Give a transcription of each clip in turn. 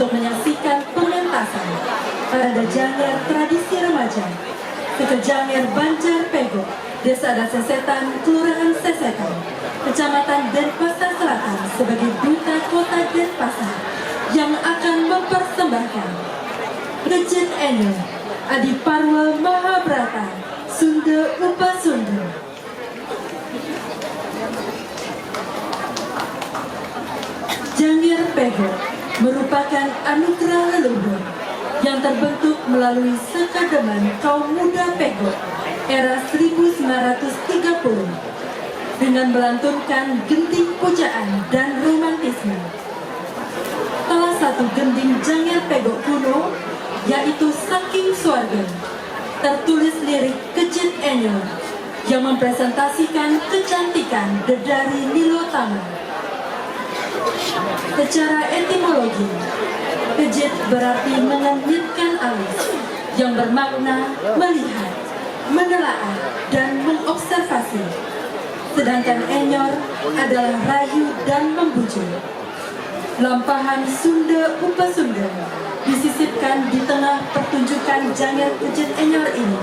untuk menyaksikan pementasan Parade Janger Tradisi Remaja Suku Janger Banjar Pego, Desa Adat Sesetan, Kelurahan Sesetan, Kecamatan Denpasar Selatan sebagai Duta Kota Denpasar yang akan mempersembahkan Kejit Enyo Adi Parwa Mahabrata Sunda Upa Sunda. Janger Pego merupakan anugerah leluhur yang terbentuk melalui Sekademen Kaum Muda Pego era 1930 dengan melantunkan gending pujaan dan romantisme. Salah satu gending Janger Pego kuno yaitu Saking Swarga, tertulis lirik Kejit Enyo yang mempresentasikan kecantikan Dedari Nilotama. Secara etimologi, kejit berarti mengenyitkan alis yang bermakna melihat, menelaah, dan mengobservasi. Sedangkan enyor adalah rayu dan membujuk. Lampahan Sunda Upa Sunda disisipkan di tengah pertunjukan Janger Kejit Enyor ini.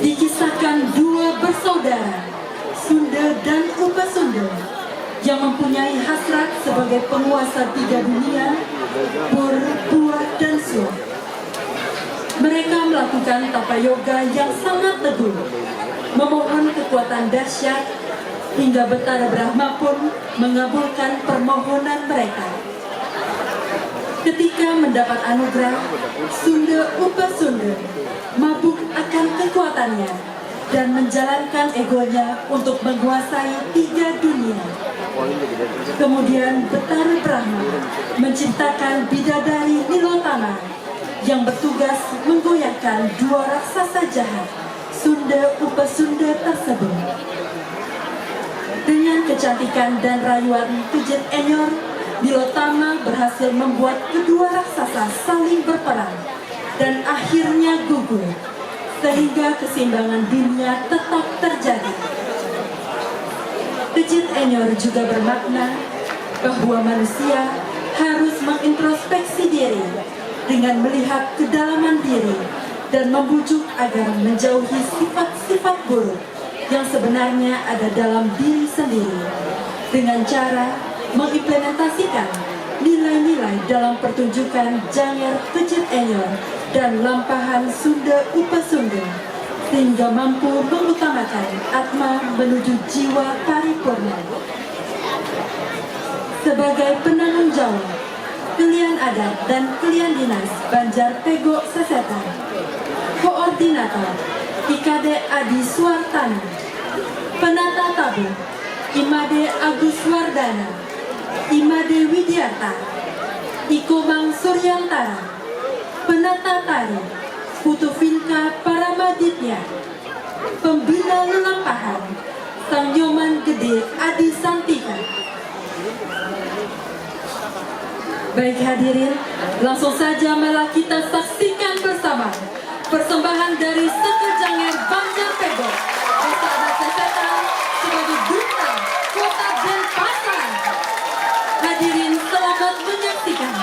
Dikisahkan dua bersaudara, Sunda dan Upa Sunda, yang mempunyai hasrat sebagai penguasa tiga dunia, Pur, Buah, dan Suah. Mereka melakukan tapa yoga yang sangat teguh, memohon kekuatan dahsyat, hingga Betara Brahma pun mengabulkan permohonan mereka. Ketika mendapat anugerah, Sunda Upa Sunda mabuk akan kekuatannya dan menjalankan egonya untuk menguasai tiga dunia. Kemudian Betara Brahma menciptakan bidadari Nilotama yang bertugas menggoyahkan dua raksasa jahat Sunda Upa Sunda tersebut. Dengan kecantikan dan rayuan Kejit Enyor, Nilotama berhasil membuat kedua raksasa saling berperang dan akhirnya gugur, sehingga keseimbangan dunia tetap terjadi. Kejit Enyor juga bermakna bahwa manusia harus mengintrospeksi diri dengan melihat kedalaman diri dan membujuk agar menjauhi sifat-sifat buruk yang sebenarnya ada dalam diri sendiri dengan cara mengimplementasikan nilai-nilai dalam pertunjukan Janger Kejit Enyor dan lampahan Sunda Upa Sunda, sehingga mampu mengutamakan atma menuju jiwa paripurna. Sebagai penanggung jawab Kelian Adat dan Kelian Dinas Banjar Pego Sesetan, Koordinator IKD Adi Suartana, Penata Tabu Imade Agus Wardana, Imade Widyarta, Ikomang Suryantara, Penata Tari Putu Vinka Paramaditya, Pembina Lelampahan Sang Yoman Gede Adi Santika. Baik hadirin, langsung saja malah kita saksikan bersama persembahan dari Suku Janger Banjar Pego, Desa Adat Sesetan sebagai Duta Kota Denpasar. Hadirin selamat menyaksikan.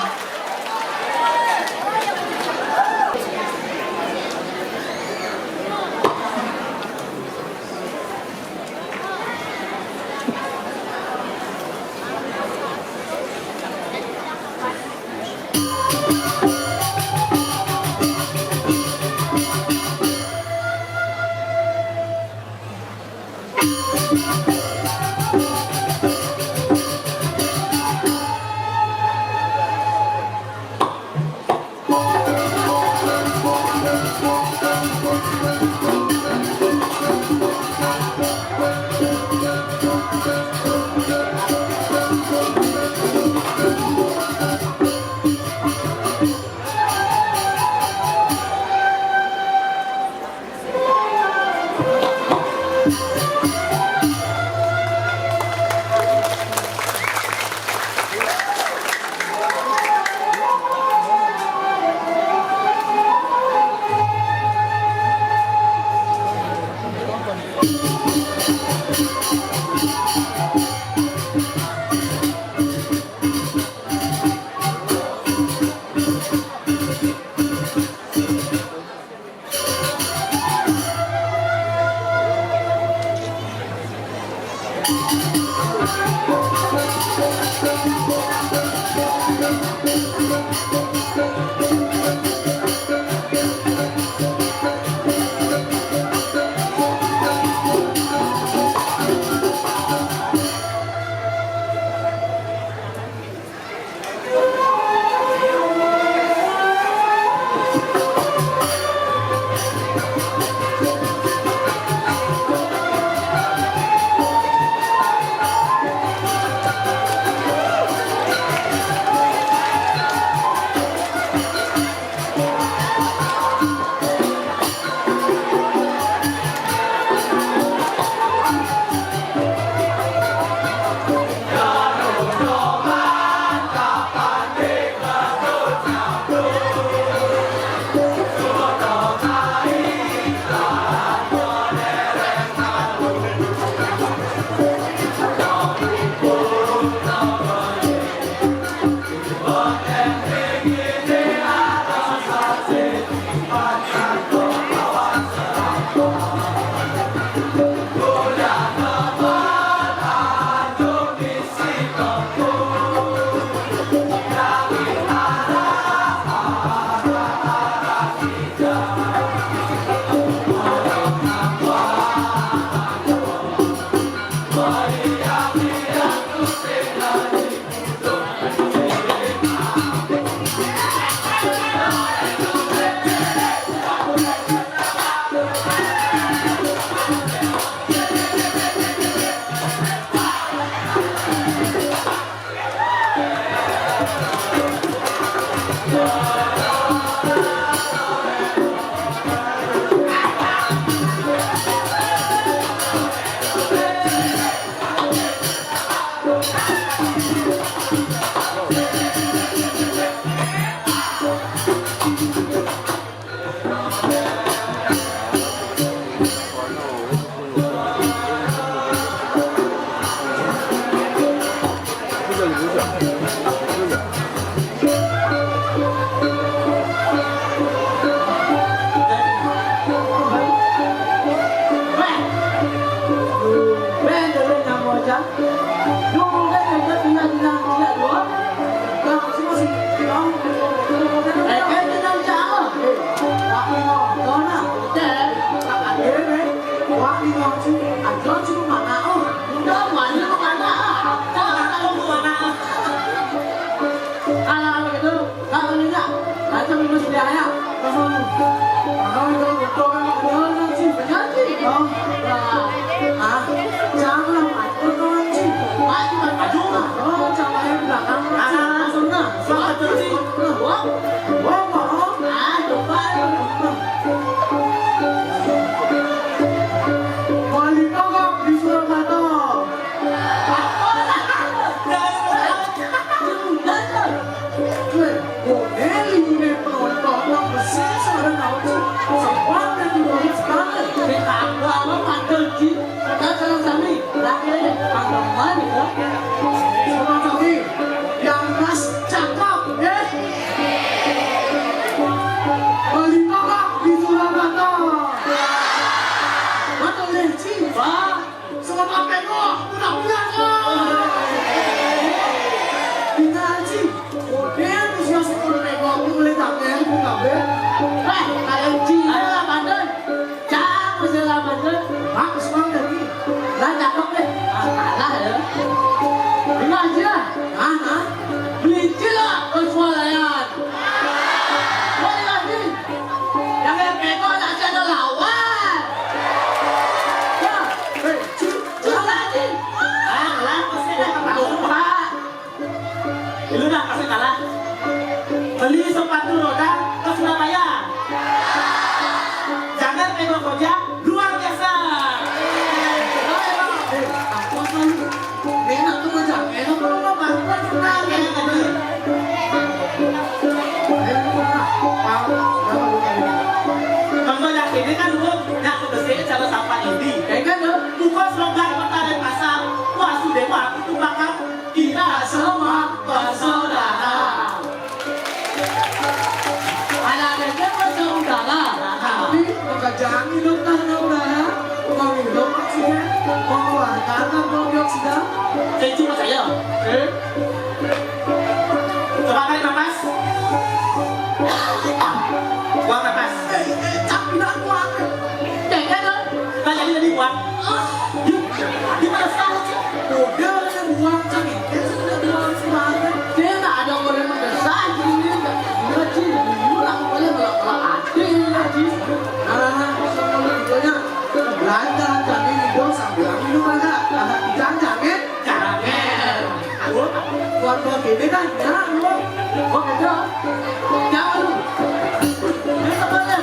Cuma saya. Coba kali nafas. Buang nafas. Capek kuat. Jangan dong. Tanya jadi buang. Gimana sekarang sih? Udah yang buang sakit. Sudah buang semangat. Dia nggak ada orang mendesak ini. Nggak sih. Pulang boleh melak adil lagi. Sebelumnya belanja jadi hidup sambil minum aja. Jangan. Buat gini kan, jangan lu. Oke, jangan lu. Ini kemana?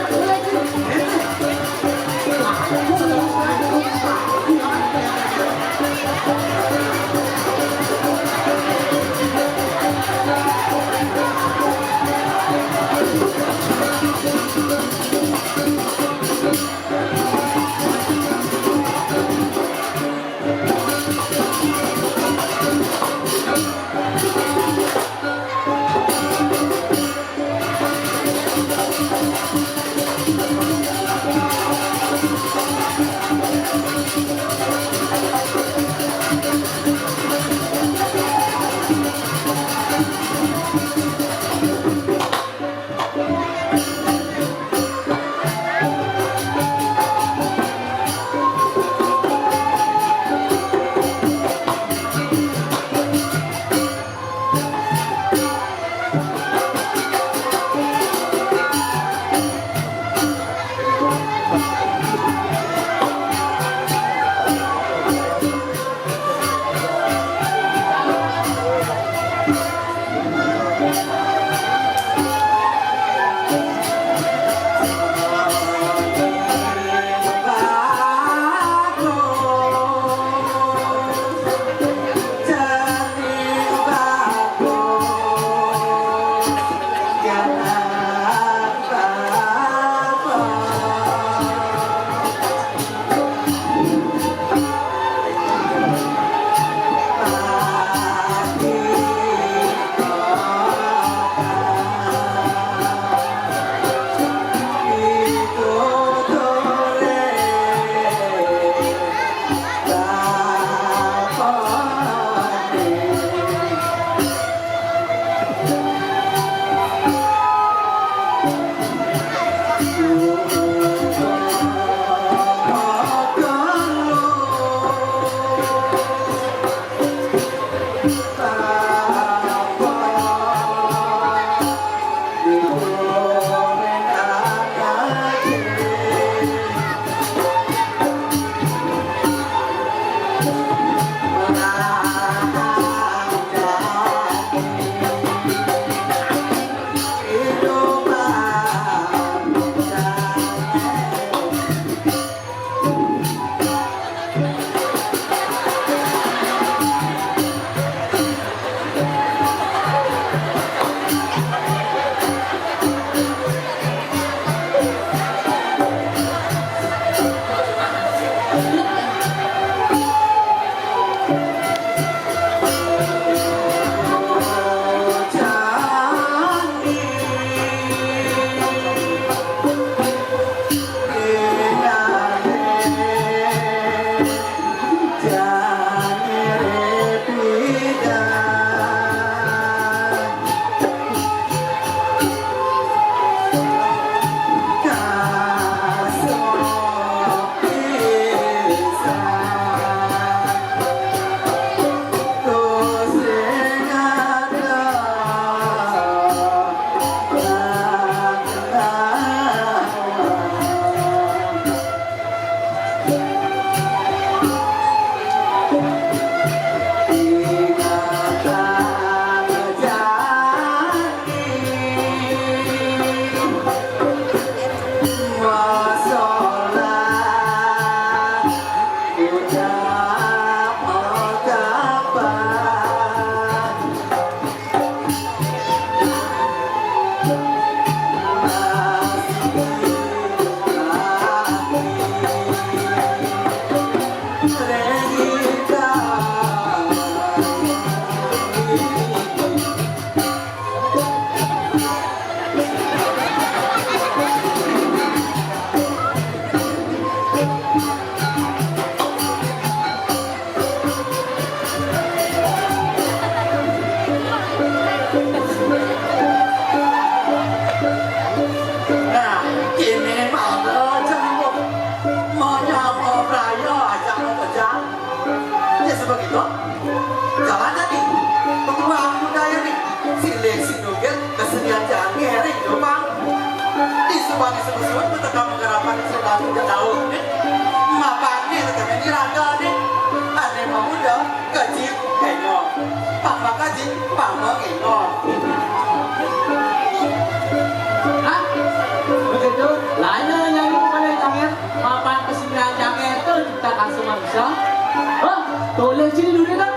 sini dulu kan.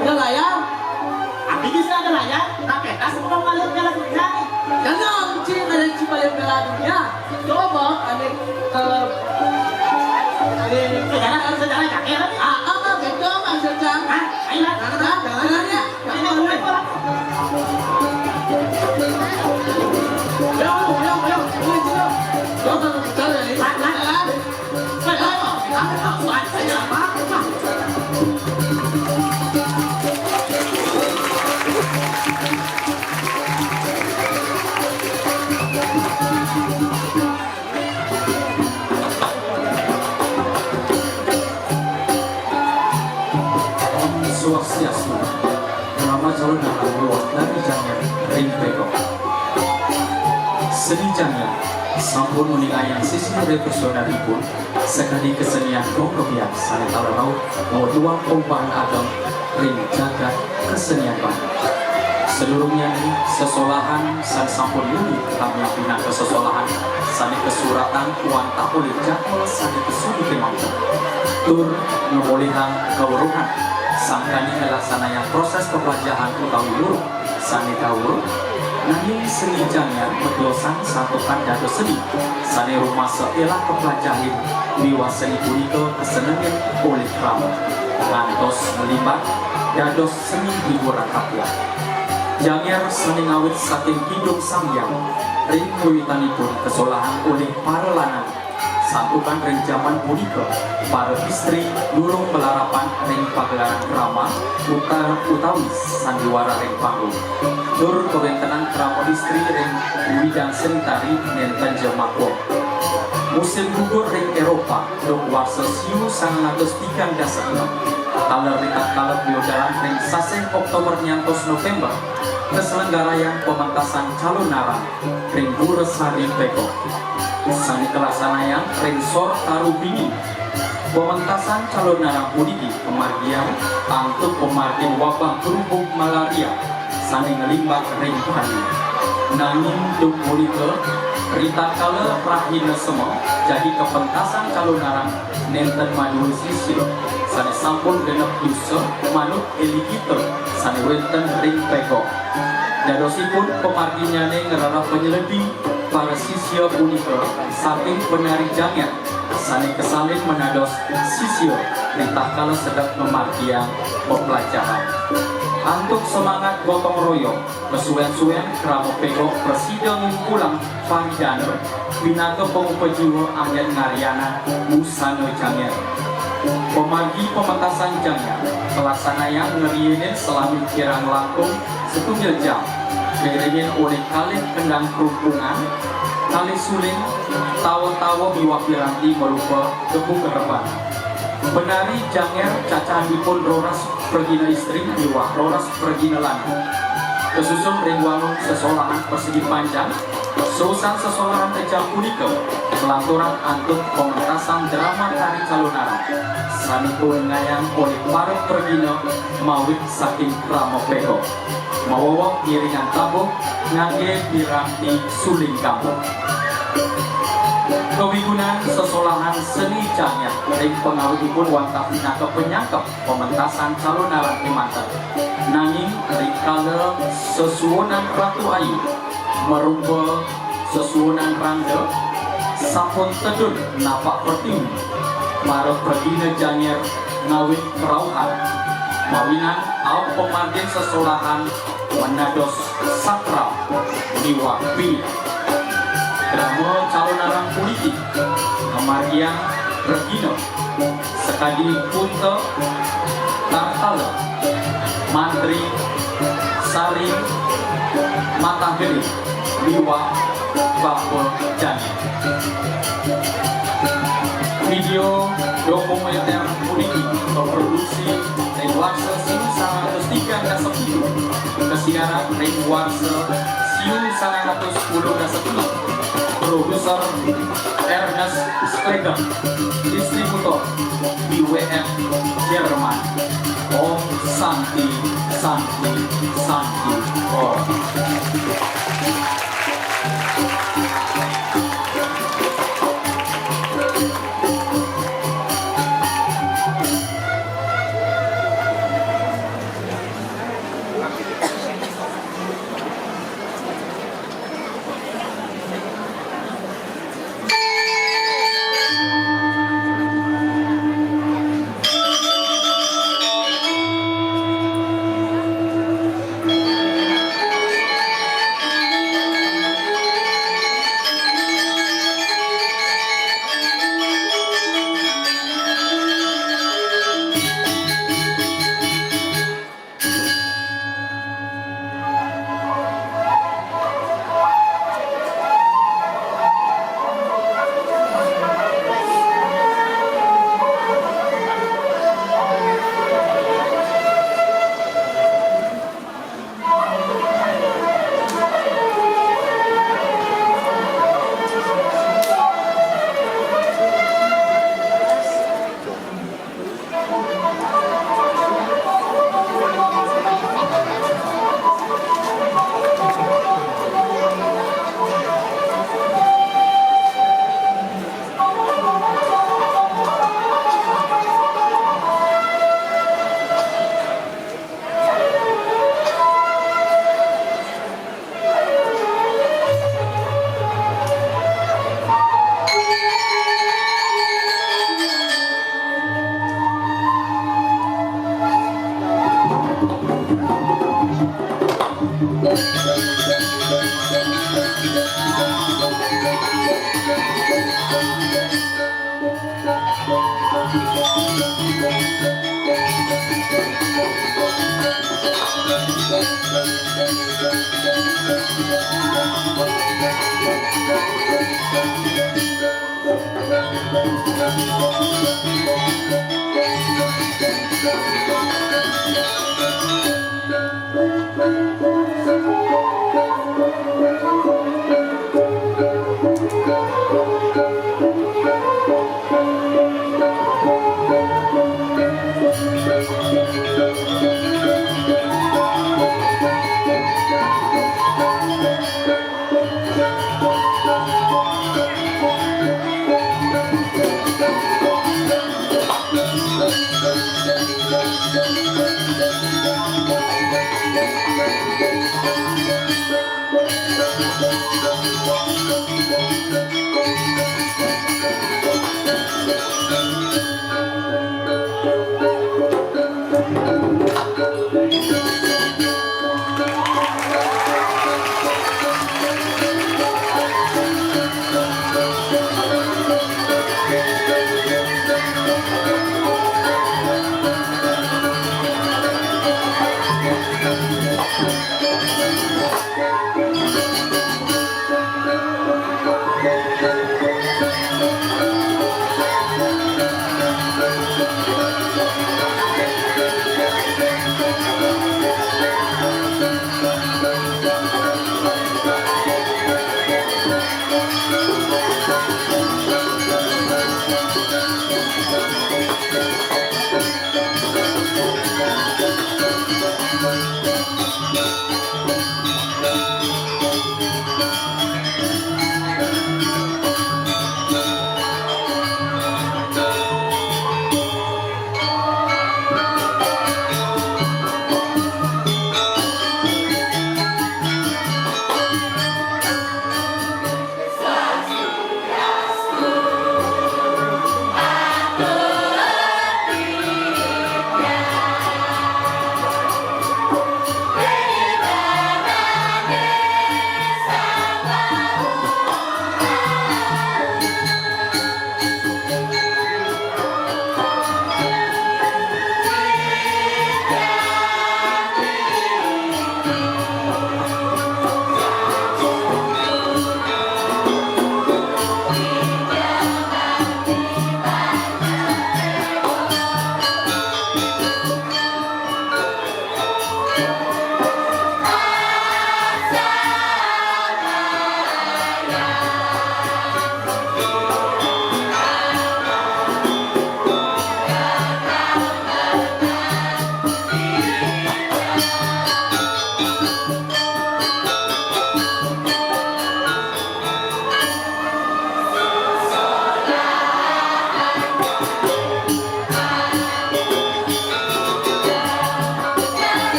Ada layar. Abi bisa ada layar, tapi tas bukan malu jalan begini. Jangan ciri ada cipayung beladunya. Coba ada kalau Sejarah harus sejarah kakek lagi. gitu mas Jang. Hah? Ayolah. Jangannya. Ini aku main bola. Swastiastu, nama calon anak buah dari Jangan Ring Peko. Seni Jangan, sampun meningayang sisi revolusioner pun sekali kesenian kongkobian sani talarau mau dua pompan agam ring jagat kesenian banyak. Seluruhnya ini sesolahan san sampun muli kami bina kesesolahan sani kesuratan uang tak boleh jadwal sani kesudi kemampuan tur ngebolihan keuruhan sangkani melaksanakan proses pembelajaran utawi luruh sani kawur nanging seni jangan berdosan satukan dado seni sani rumah setelah kepelajaran liwa seni punika kesenangan oleh krama ngantos melibat dados seni hiburan rakyat Janger seni ngawit saking kidung samyang ring wiwitanipun kesolahan oleh para lanang santukan ring zaman punika para istri durung melarapan ring pagelaran drama utawi sandiwara ring panggung dur kewentenan krama istri ring widang seni tari nenten jemakwo musim gugur ring Eropa dok warsa siu 1936 Taler rikat taler biodalan ring sase Oktober nyantos November keselenggaraan pementasan calon narang ring Buresari Peko sani kelasanayan ring Sor Tarubini pementasan calon narang puniki pemargian untuk pemargian wabah berhubung malaria sani ngelimbat ring Bani nanging duk mulike rita kala rahina semua jadi kepentasan calon narang nenten madu sisir sani sampun genep yusa manut eligiter sani wenten ring Peko dadosipun pemarginya ngerara penyeledi para sisya punika saking penari jangan sani kesalin menados sisya rita kala sedang memargian pembelajaran untuk semangat gotong royong kesuwen-suwen krama Peko presiden pulang Faridana binaga pengupajiwa anggen ngaryana busana jangan pemargi pementasan jangan pelaksanaan ngeriinin selama kirang langkung setunggal jam diiringin oleh kali kendang kerumpungan kali suling tawa-tawa biwakiranti merupa kebu kereban penari janger cacahandipun roras pergina istri biwah roras pergina lanang kesusun ringwangun sesolahan persegi panjang Susan sesolahan ejam punika pelaturan antuk pementasan drama tari calonara saniku ngayang oleh para pergina mawit saking krama Peko mawawak ngiringan tabuk ngangge piranti suling kampung kewigunan sesolahan seni jangan ring pengawitipun wantah pinaka penyangkep pementasan calonara Kemanten nanging ring kala sesuonan Ratu Ayu merubah sesuonan Rangga sampun tedun napak pertiwi para pergina janger ngawit kerauhan mawinan au pemargin sesolahan menados sakral liwa pilih drama calon arang politik kemargian regina sekadi punte tartala mantri sari mata gede liwa bapel jani video dokumenter politik produksi dari warsa siu 103.10 kesiaran dari warsa siu 110.10 produser Ernest Steger distributor BWF Jerman Om Santi Santi Santi Om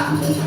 Thank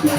you.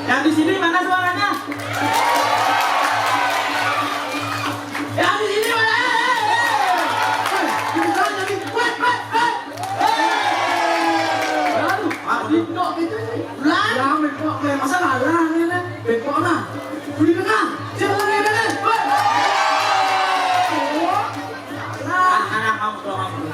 Yang di sini mana suaranya? Yang di sini mana? Anak kamu tolong dulu.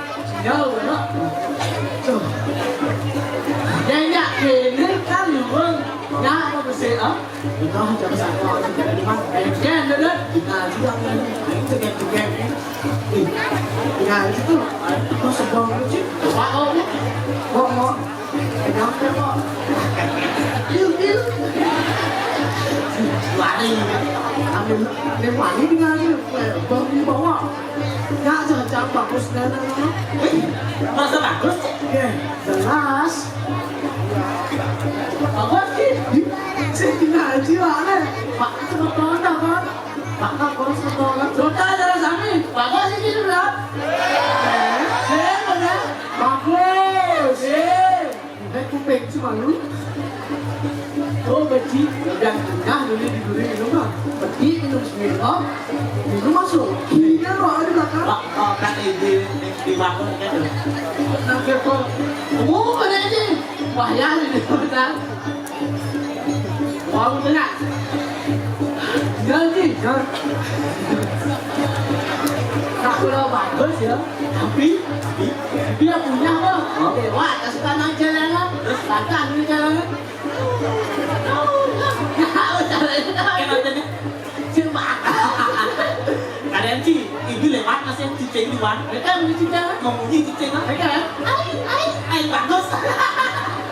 Masa bagus? Jelas. Bagus sih. Saya tinggal di mana? Pak sebetulnya kan? Pak kalau sebetulnya. Sudah jalan kami. Bagus sih gitu lah. Mana? Bagus. Kuping cuma lu. Oh beci, yang tengah dulu di rumah. Pergi minum sendiri. Minum masuk. Ini lo ada belakang. Oh kan di bangun kan tuh. Nanti kok. Oh ada ini. Wah ya ini benar. Wah benar. Jangan. Tak perlu bagus ya. Tapi dia punya apa? Dewa kasih tanah jalan. Datang di jalan. Kenapa nih? Cuma. Ada yang sih, ibu lewat masih cicing di luar. Mereka beli cicing. Ngomongin cicing lah. Mereka ya. Ay bagus.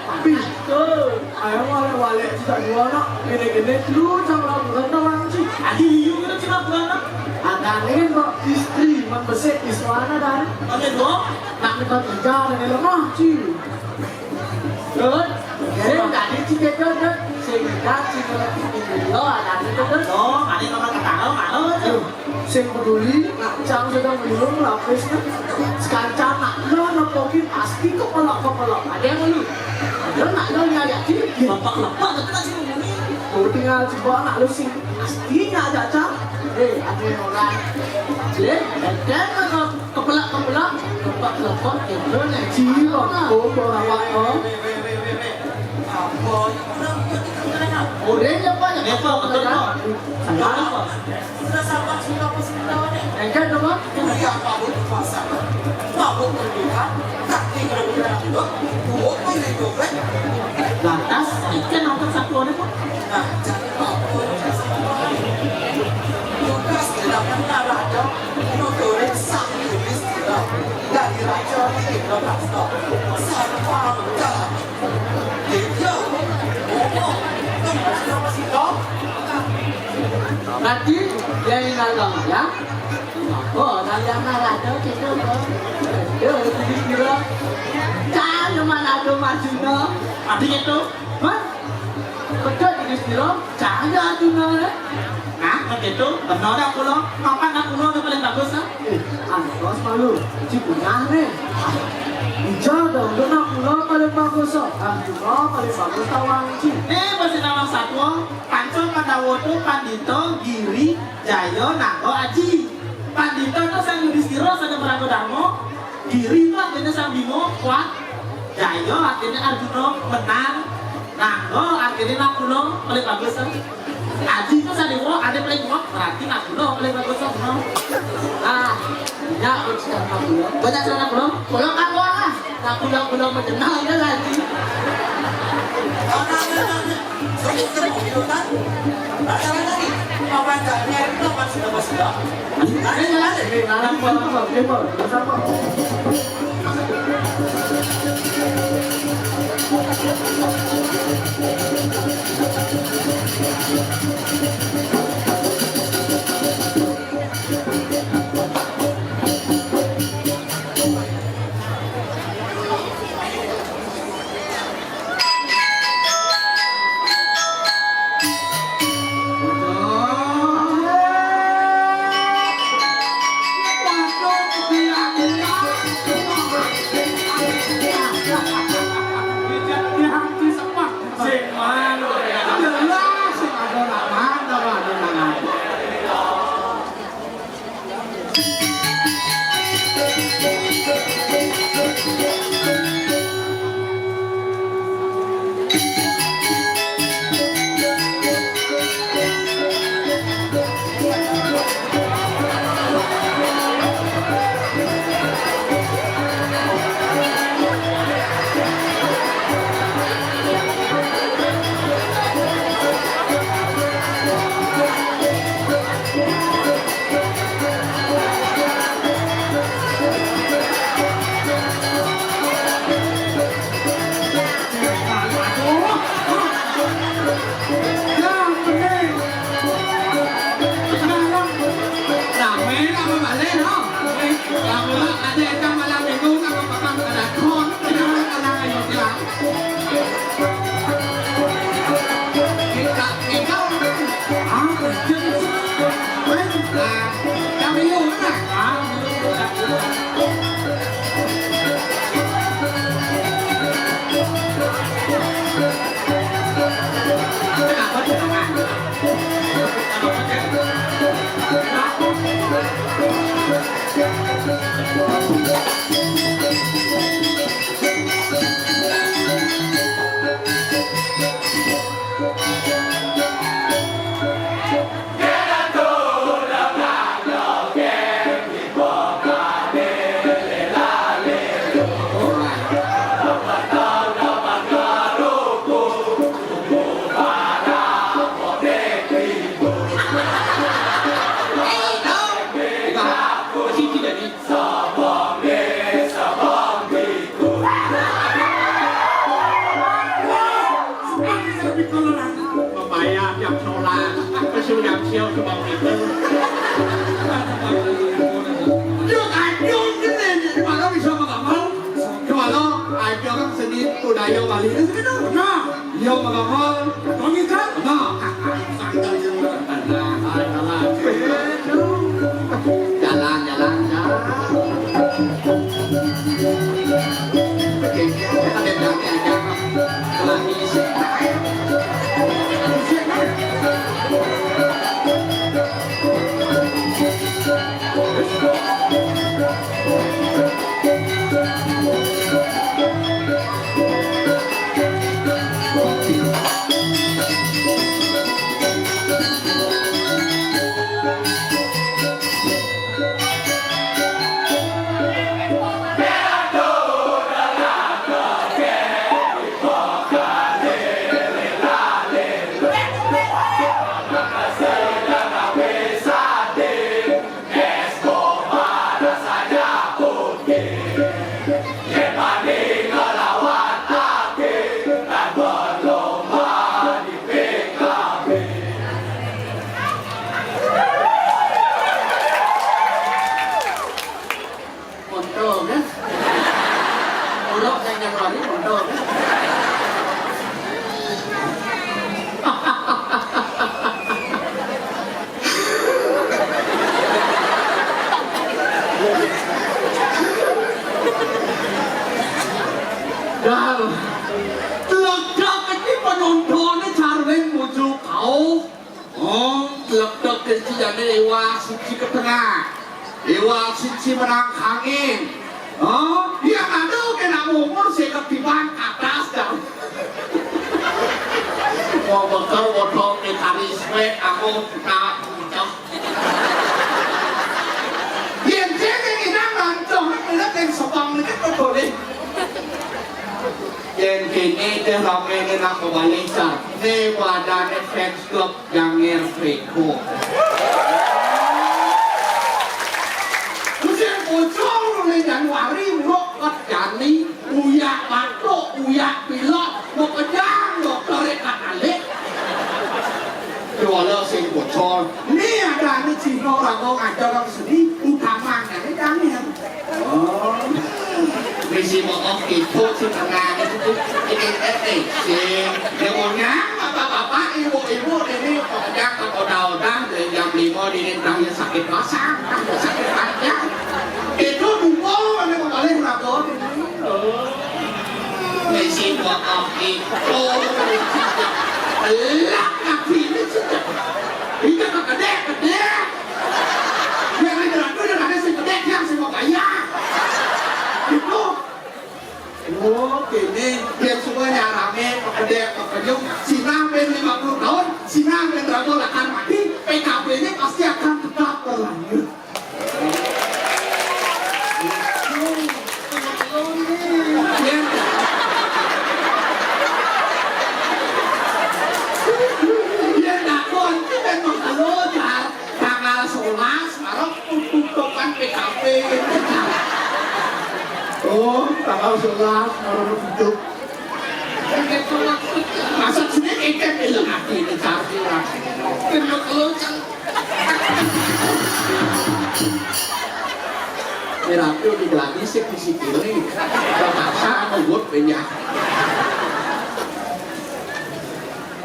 Tapi tuh, ayam wale tidak jual nak. Gede-gede lu jangan bukan orang sih. Adi liu itu cuma bulan. Ada nih kok istri membesek iswana dan Oke dong. nak minta kerja dengan lemah sih. Good. Saya tadi cicing kan. Sehingga cicing lo ada itu kan. Oh, ada nomor kata lo tuh. Sing peduli nak cang sedang minum lapis kan. Sekarang nak lo nepokin pasti kepelok. Ada yang lu. Ada nak lo nyari cicing. Lepak tapi masih ngomongin. Oh tinggal coba nak lu sing pastinya ada cang. Ada yang orang. Dan kalau kepelak lepak itu nih cilok. Oh bawa Orangnya banyak. Lepak betul kok. Sudah sabar sudah pasti tahu nih. Engkau nama? Lantas, ikan nonton satu orang pun. Nanti dia yang ngalong ya. Oh, yang ngalah tu kita tu. Dia jadi kira. Jangan mana ada majunya. Artinya tuh, Hah? Betul jadi kira. Jangan ada nala. nah begitu, benar aku lo. Kapan aku lo yang paling bagus ah? Bos malu. Cipunya ni. Ijah dong, nak pulau paling bagus ah. Juga paling bagus tawang cip. Masih nama satu, Pancong Pandawoto, Pandito, Giri, Jayo, Nago, Aji. Pandito itu sang Yudhistira, sang Prabu Darmo. Giri itu artinya sang Bimo, kuat. Jayo artinya Arjuna, menang. Nago artinya Nakulo, paling bagus ah. Aji itu sang Dewa, ada paling kuat, berarti Nakulo paling bagus ah. Ah, ya ucap Nakulo. Banyak sang Nakulo. Pulau kan orang. Nakulo menjenang ya lagi. siêu cho bằng việc đâu. Chưa ai vô cái này mà nó bị sao mà cảm ơn. Nhưng mà nó ai cho các sinh đi tôi đại vô mà lý nó cái đó. Nó vô mà cảm ơn. Có như thế. Nó. Jalan. Oke, kita lihat nanti aja. Lagi sih. Dewa suci menang angin. Oh, dia ngadu kena umur sekep di atas dah. Mau bekal botol di karisme aku nak cok. Yang cengeng ini ngancong, ini yang sebang ini kan boleh. Yang kini dia ramai ni nak kebalikan. Ni badan fans club yang ngerfreko. Ujung ni Januari rok kat jani uyak batuk uyak pilek mau kejang dokter kat alik jual sing bocor ni ada ni cino orang ngajar orang sedih utamanya ni jangan misi mau itu si tengah itu ini sing demonya bapak-bapak ibu-ibu ini kejang kalau dah dari jam 5 di nentangnya sakit pasang sakit aja itu dulu ada kembali berapa misi maaf itu lah kaki ini sudah itu kedek yang ada si kedek yang si mau bayar itu ini yang semuanya rame kedek pekerjung Cina ben 50 tahun Cina ben Drago akan mati PKB ini pasti akan tetap berlanjut. Oh, tanggal 11 baru hidup. Masa sini ikan bilang hati ini cari lah. Kena kelucang. Merapi di belakang sih kiri. Terpaksa membuat banyak.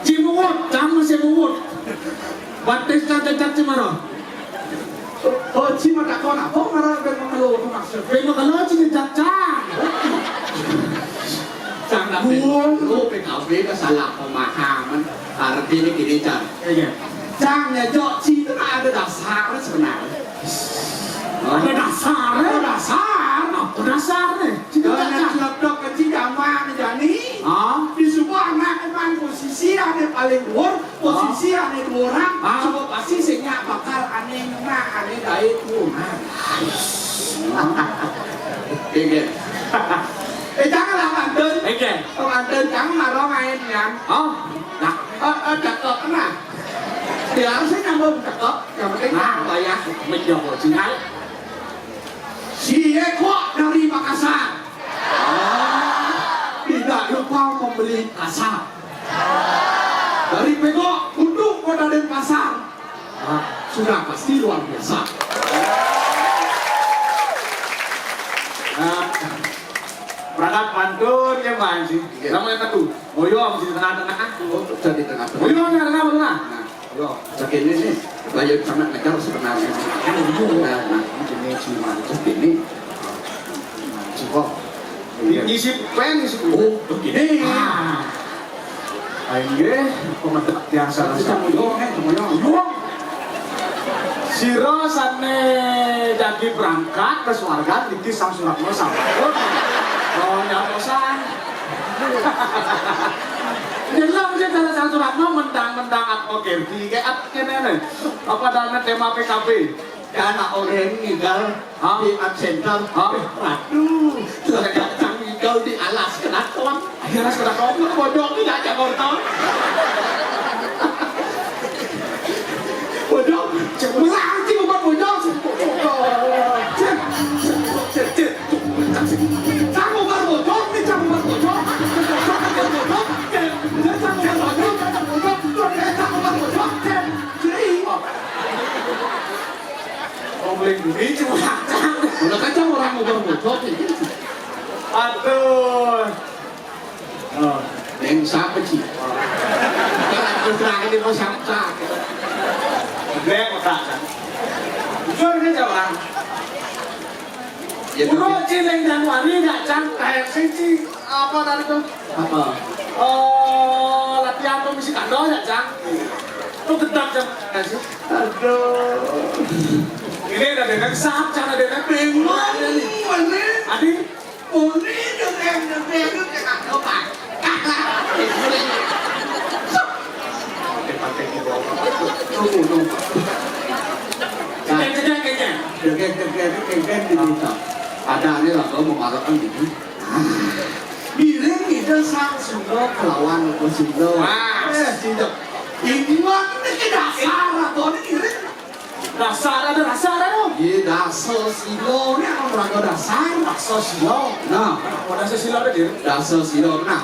Cimut, kamu semut. Batas cacat cemara. Oh, cima tak kau nak, kau marah bermakalo tu maksud. Bermakalo cina cacat. Jangan lu PKB kesalah pemahaman artinya gini Chan. Jangan jok cina ada dasar sebenarnya. Ada dasar. Jangan celok kecil gambar jadi. Di sebuah anak emang posisi yang paling luar, posisi yang dua orang. Coba pasti sehingga bakal aneh dari Tuhan. Janganlah Banten. Banten jangan marah main kan. Cakap kena. Dia harusnya nyambung cakap. Yang penting bayar. Menjawab singal. Si Eko dari Makassar. Tidak lupa membeli kasar. Dari Pego untuk Kota Denpasar. sudah pasti luar biasa. Berangkat pantun ya sih. Kamu yang satu. Moyong di tengah-tengah. Jadi tengah-tengah. Moyong di tengah. Nah, yo, cek ini nih, bayar sama negara sebenarnya. Nah, ini cuma cek ini. Coba. Ngisi pen ngisi. Oh, begini. Ayo, pemetak biasa Kamu dong, Yung. Siro sane jadi berangkat ke swarga iki sang Suratmo sampun. Oh, nyaposan. Jelas aja cara sang Suratmo mentang-mentang aku gerti kayak kene apa dalamnya tema PKB. anak orang tinggal di absentar. Aduh, datang tinggal di alas kenaton. Akhirnya sudah kau Bodoh tidak ada korton. Bodoh, berarti bukan bodoh. Kamu baru bodoh, ini kamu baru bodoh. Ngomongin duit cuma kacang. Udah kacang orang mau bodoh. Aduh. Yang siapa sih? Kalau aku terakhir di pos siapa? Gede kok kacang. Jujur ini jalan. Udah cileng Januari kacang kayak sih apa tadi tuh? Apa? Oh, latihan komisi kado ya, Cang. Lu gedang jam sih? Aduh. Ini ada dengan sap, Cang, ada dengan bingung. Mana? Adi, Uni dengan apa? Tunggu. ceng kayaknya. Kengken di desa. Ada ini lah kalau mau marakan gitu. Miring kita sang sundo kelawan sundo. Wah. Sundo. Ini mah ini dasar atau ini miring. Dasar dong. Iya dasar silo ini orang dasar. Dasar silo. Nah, Mau dasar silo ada dir. dasar silo. Nah,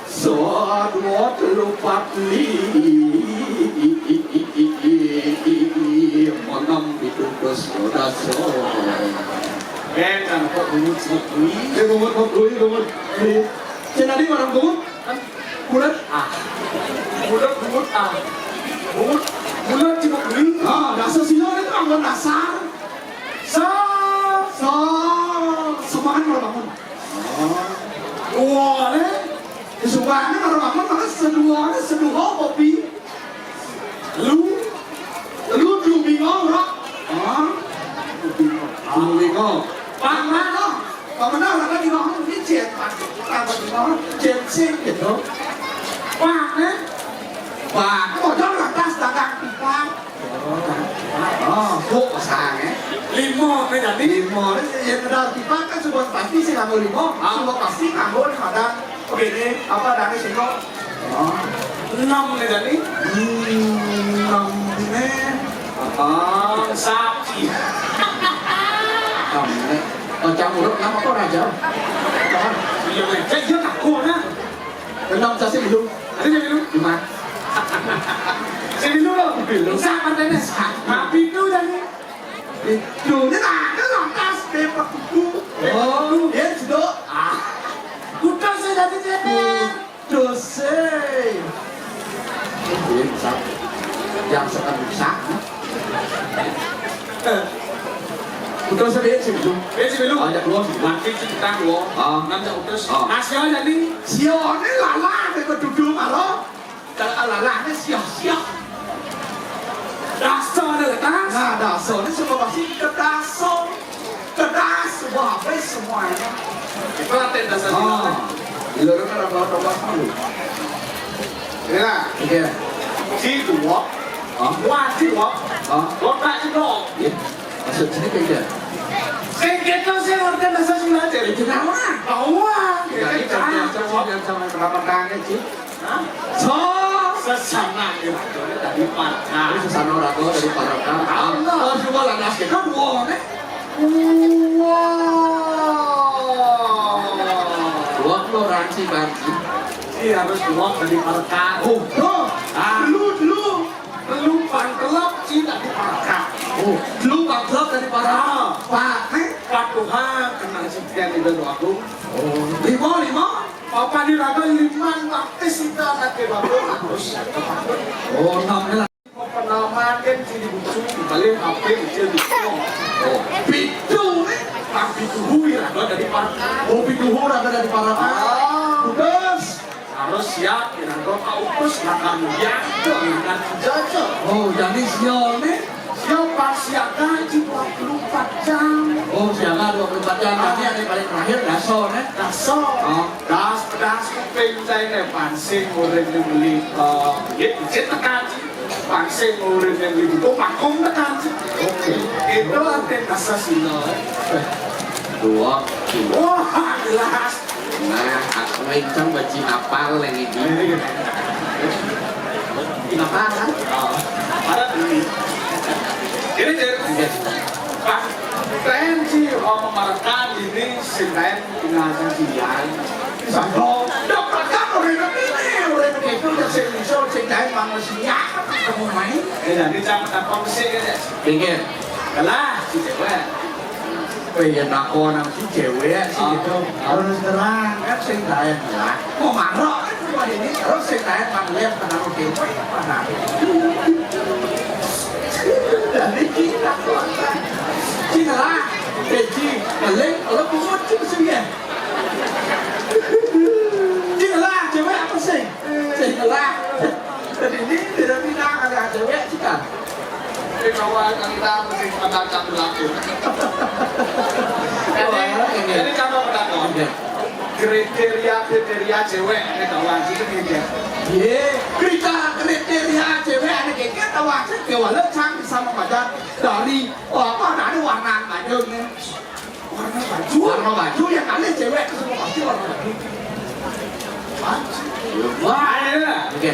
so dua terlupa menam itu bersaudara. Kan kok bunyi sebut Dia gumut. Cina di orang gumut? Bulat? Bulat Bulat cuma beli. Ah, dasar silo itu anggon dasar. Semangat orang bangun. Wah, Kesukaannya orang bangun maka seduha kopi. Lu bingung orang. Lu bingung. Mana orang di bawah ini cepat, apa di bawah cepat gitu. Wah, kok jangan lantas dagang pipa. Kok pasangnya? limo nih jadi. Limo, yang ada pipa kan sebuah pasti sih nggak limo, sebuah pasti nggak boleh ada. Begini, apa dari sini? 6 nih jadi. 6 ini. Sapi. Ở trong một lớp năm có ra chưa? Iya, saya dia takut nah. Enam saya sih belum. Ada jadi dulu. Gimana? Sini dulu. Siapa tadi? Tapi itu jadi. Itu ini tak ada tas paper kuku. Oh, dia sudah. Udah saya jadi ceper. Dosen. Ini bisa. Yang sekarang bisa. Udah saya sih belum. Belum. Ada keluar sih. Makin kita keluar. Nanti utus. Nasio jadi. Sio ini lala ke duduk malah. Kalau lala ini sio. Dasar ada tas. Nah, dasar ini semua pasti kedas semua habis semuanya. Pelatihan dasar. Di luar kan ada kamu. Ya. Oke. Si dua. Wajib dua. Kota itu. Ya. Maksud sini kayak Kita sih ngerti dasar sih aja. itu nama. Bawah. Jadi yang sama kenapa kangen sih? Sesama gitu dari parka. Ini sesama orang tua dari para kan. Oh, semua lah nasi kan wow, nih. Dua toleransi bangsa. Iya harus keluar dari parka. Lu. Lubang gelap tidak dipakai. Oh, lubang gelap dari para Pak. Patuhan kena sekian di dalam aku. Oh, lima. Papa di raga liman baptis kita nanti bapak harus. Oh, namanya. Pengalaman kan sini bucu balik HP kecil di Oh, pitu nih. tapi tubuh raga dari para. Oh, pitu raga dari para. Terus harus siap raga kau terus makan dengan jajah. Oh, jadi siang nih. Siapa siaga 24 jam. Oh, siaga 24 jam. Nanti yang paling terakhir daso nih. Daso. Das pedas kuping saya nih pansing goreng dibeli gitu tekan. Pansing goreng yang beli itu pakung tekan. Oke. Itu artinya dasar sino. Dua. Wah, jelas. Nah, aku mencang baca apal yang ini. Kenapa kan? Ada ini. Ini jadi Pak Tren sih memarkan ini sinten tinggalkan siang. Sambal, dapat kan udah begitu udah sering sinten manusia kamu main. Jadi jangan dapat mesin aja. Pinggir. Kalah si cewek. Pengen aku nang si cewek sih gitu. Harus terang kan sinten lah. Mau marah kan ini harus sinten manggil karena cewek mana. Jadi kita Cina lah, Cina balik, kalau pungut Cina sendiri. Cina lah, cewek apa sih? Cina lah. Jadi ini tidak pindah ada cewek Cina. Ini kawan kita mesti pada satu laku. Jadi kalau pada kriteria cewek ini kawan sih ini. Ye, kriteria cewek ada kayak tawa sih kewalah cang sama macam dari apa dari warna bajunya. Warna baju yang ada cewek semua pasti warna baju. Wah, Oke.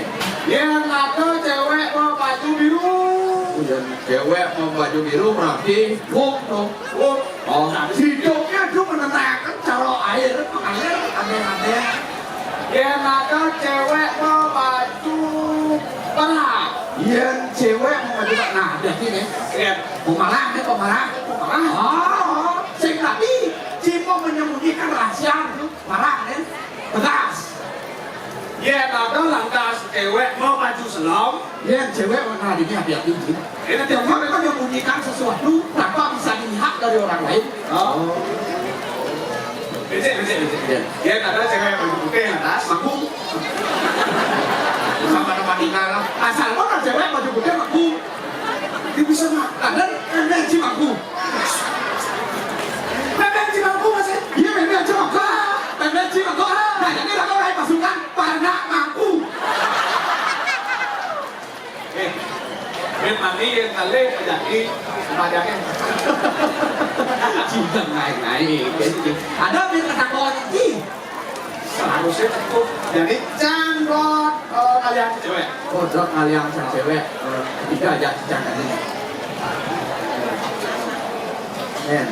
yang ada cewek mau baju biru. Yang cewek mau baju biru berarti dong. Oh, hidupnya itu menenangkan cara air mengalir aneh-aneh. Yang ada cewek mau baju merah. Yang cewek mau baju nah ada sini. Lihat, Pemarah nih pemarah. Oh, sing tapi Cimo menyembunyikan rahasia itu marah nih. Tegas. yang ada lantas cewek mau baju selom. Yang cewek mana ini hati-hati. Ini Yang cewek menyembunyikan sesuatu tanpa bisa dilihat dari orang lain. Oh. Becek. Yang ada cewek yang baju putih atas. Manggung. Sama teman tinggal. Asal mana cewek baju putih manggung. Dia bisa makan. Dan memang manggung. Memang cimangku masih. Iya memang manggung. Memang manggung. Nah jadi kau lain pasukan pada manggung. Memang ini yang kali jadi padanya. Cinta naik-naik. Ada yang ketakuan ini. Seharusnya cukup. Jadi janggot kalian cewek. Kodok kalian sang cewek ketiga aja jangan ini. Men.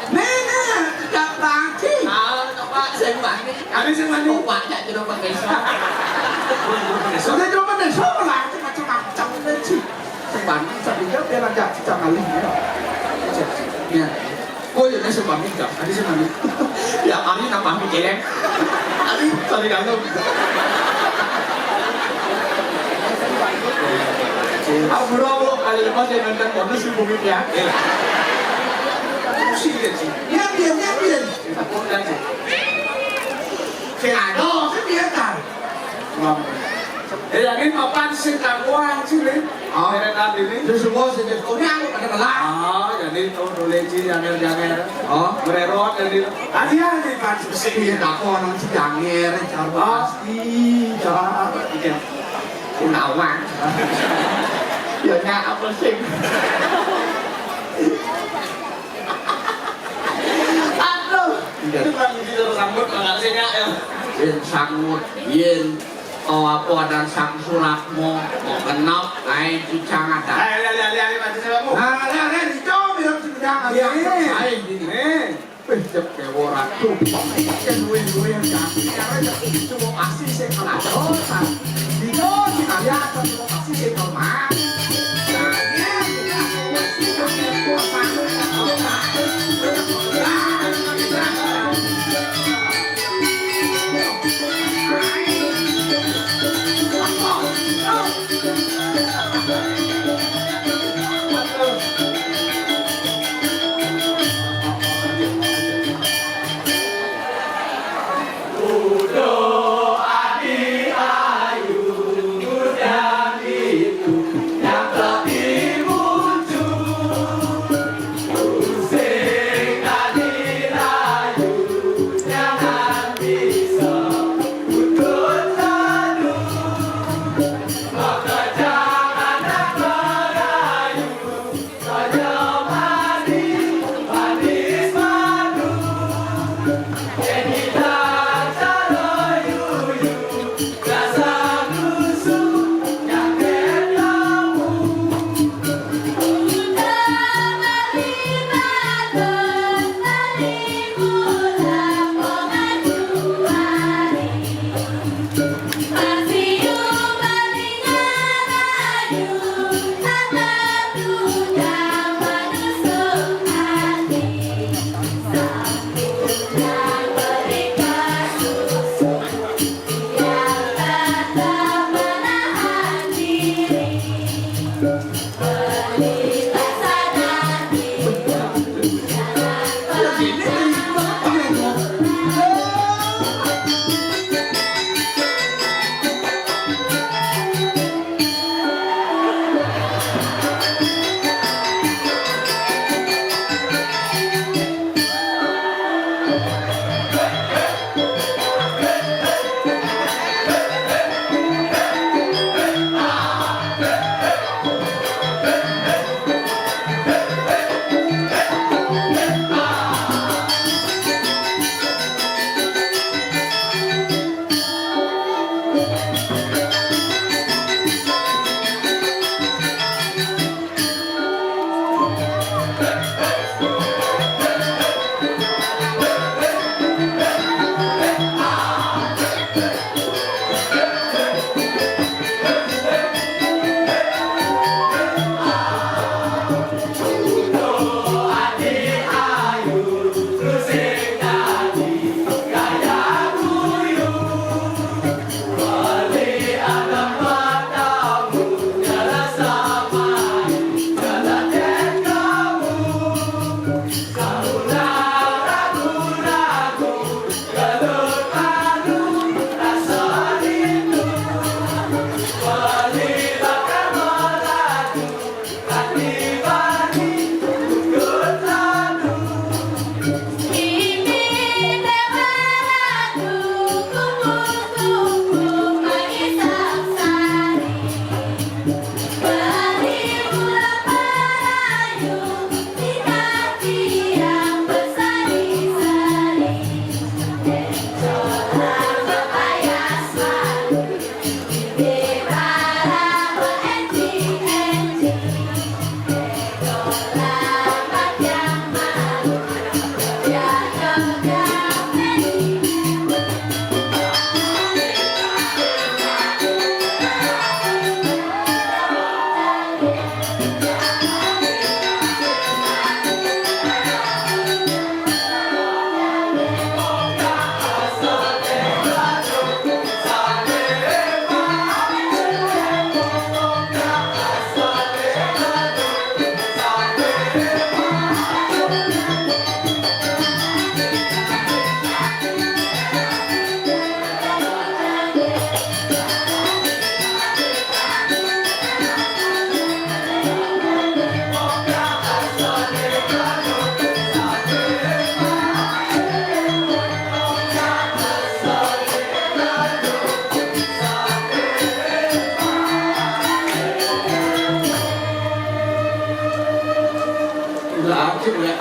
Nena, tak bangki. Coba sembah ni. Ada sih mandi. Coba aja jodoh pakai soal. Sudah coba deh soal lah, macam-macam deh sih. Sembah ni sambil dia lanjut jangan lagi. Ya. Oh ya, saya pamit tak? Ada saya pamit. Ya, hari nak pamit jelek. Hari sorry kamu. Aku bro, kali lepas saya nonton bonus 1000 ya. Pusing dia sih. Ya biar. Takut dan sih. Saya ada, saya biar kan. Yakin papan sih kaguan sih nih. Mereka ini. Itu semua sejak tahunnya aku pada kelah. Jadi tuh doleji janger. Oh, Mererot jadi. Hati-hati kan sih. iya aku orang si janger, cara pasti, cara Iya. unawan. Ya nyak apa sih? Aduh. Itu kan di rambut enggak sih ya. Yen sangut, yen apa dan sang suratmu mau kenal lain cicang ada. Lihat baca sebabmu. Nah, lihat, dicoba bilang si bidang kalian. Nih. Pecep kewo ratu. Kan duwe-duwe yang ganti karena cuma kasih sing keladosan. Dino sekali aja cuma kasih sing normal.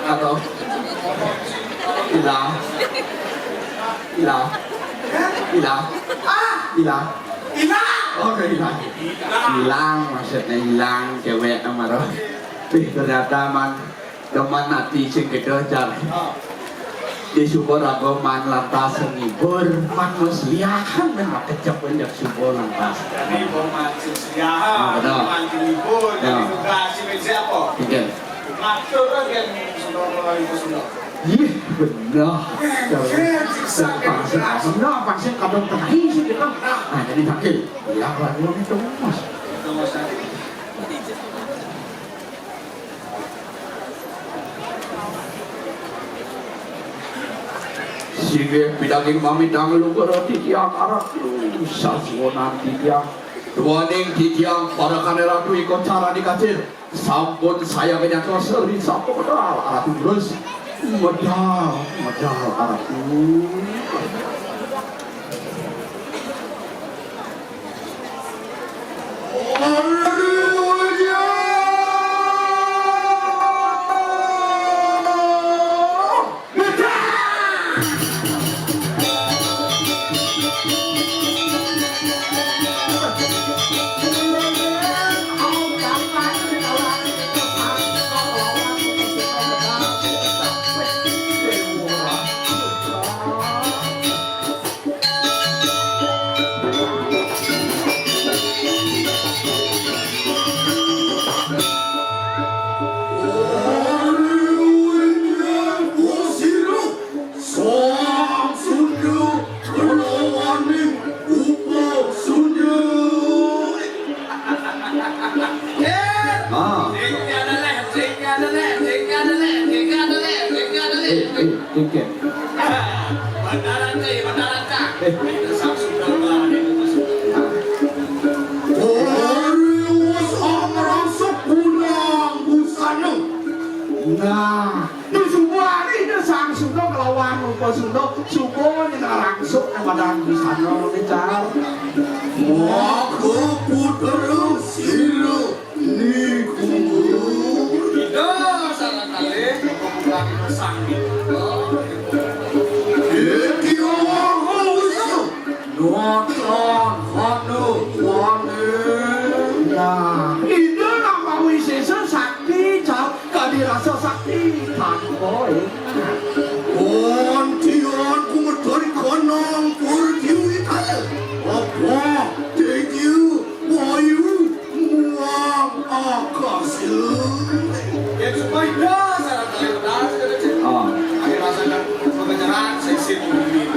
atau hilang hilang hilang hilang oke hilang maksudnya hilang cewek nama roh ternyata man teman nanti sing kedojar di subur aku man lantas ngibur man musliahan dan kecap banyak subur lantas Jadi boman sesiahan, benar. boman dilibur, jadi Ya. tugas si meja apa? tiga Ngatur aja nih, saudara ibu saudara. iya benar benar pasti kadang tengah isi kita nah jadi sakit ya baru itu mas Itu masa sige pidaging mamidang lugar titiang arak saswonan titiang duaning titiang para kanera tu ikut cara dikacir sampun saya menyatu seri sampun medal arak terus medal arak tiket bandaran kah? Itu Samsung dalam lawan itu masuk. nah ini semua ini sang suno kelawan rupa suno sumo ini langsung kepada busana ini car maka putra silu ni kubur Itu salah kali pembukaan masang gitu. Nah, itu nama wisesa sakti, jauh kadirasa sakti, tanpa Kontian kumertori konong kurtiu itale. Apa? Tegiu, bayu, muang akasu. Ya semua itu salah kali benar sudah cek. Ah. Akhir rasakan pengejaran seksi mobil.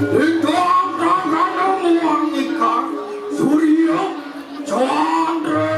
Itang tangkana muang ikan. Surya, Chandra.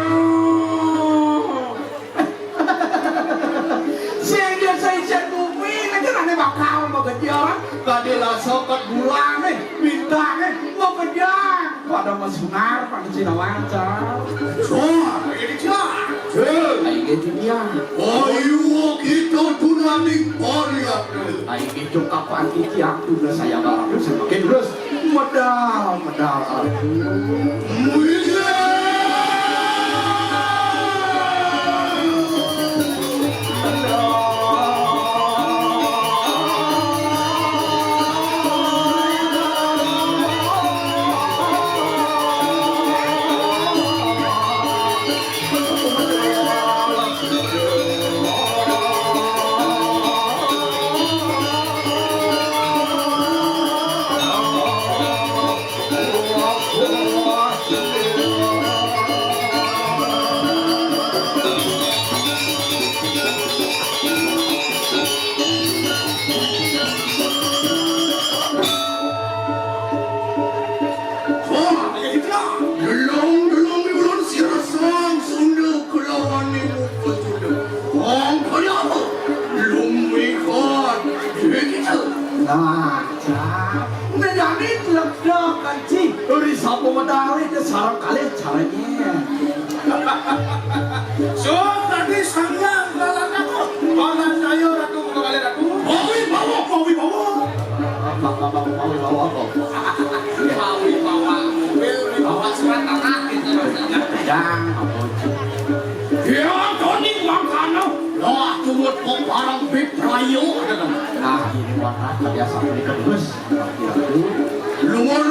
Sehingga saya bumi nanti nanti bakal mau kejar, kadilah sokat bulan bintang mau kejar, pada masunar pada cina wajar, Chan, Lagi dijual. Chan. ayo gitu dia, Ayu kita tunaning pariat. ayo gitu kapan itu aku udah saya barang semakin terus medal aku. Lagi dijual. Delong ulun sirasang sunda kelawan ni muka sunda. Ang kaya apa? Lumikan. Begitu. Nah, jadi ledakan sih dari sapu medali itu sarang kali caranya. So tadi sayang dalam aku. Balas saya ratu kembali ratu. Bawi bawa. Mau bawa apa? Bawi bawa mobil, bawa surat tanah gitu. Pedang apa? Ya, Tony Mangkano. Lah, tuwet kong parang biprayo. Nah, ini warna biasa beli terus. Luar.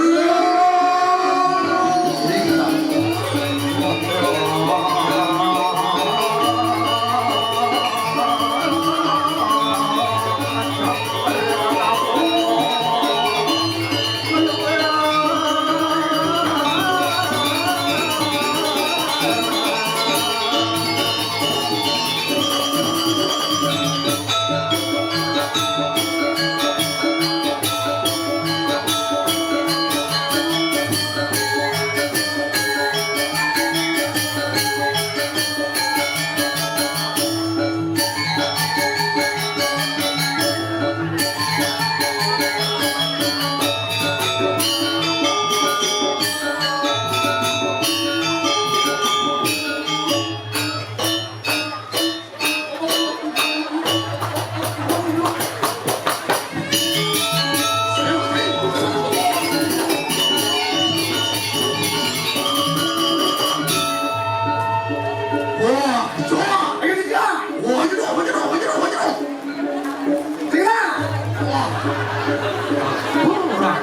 orang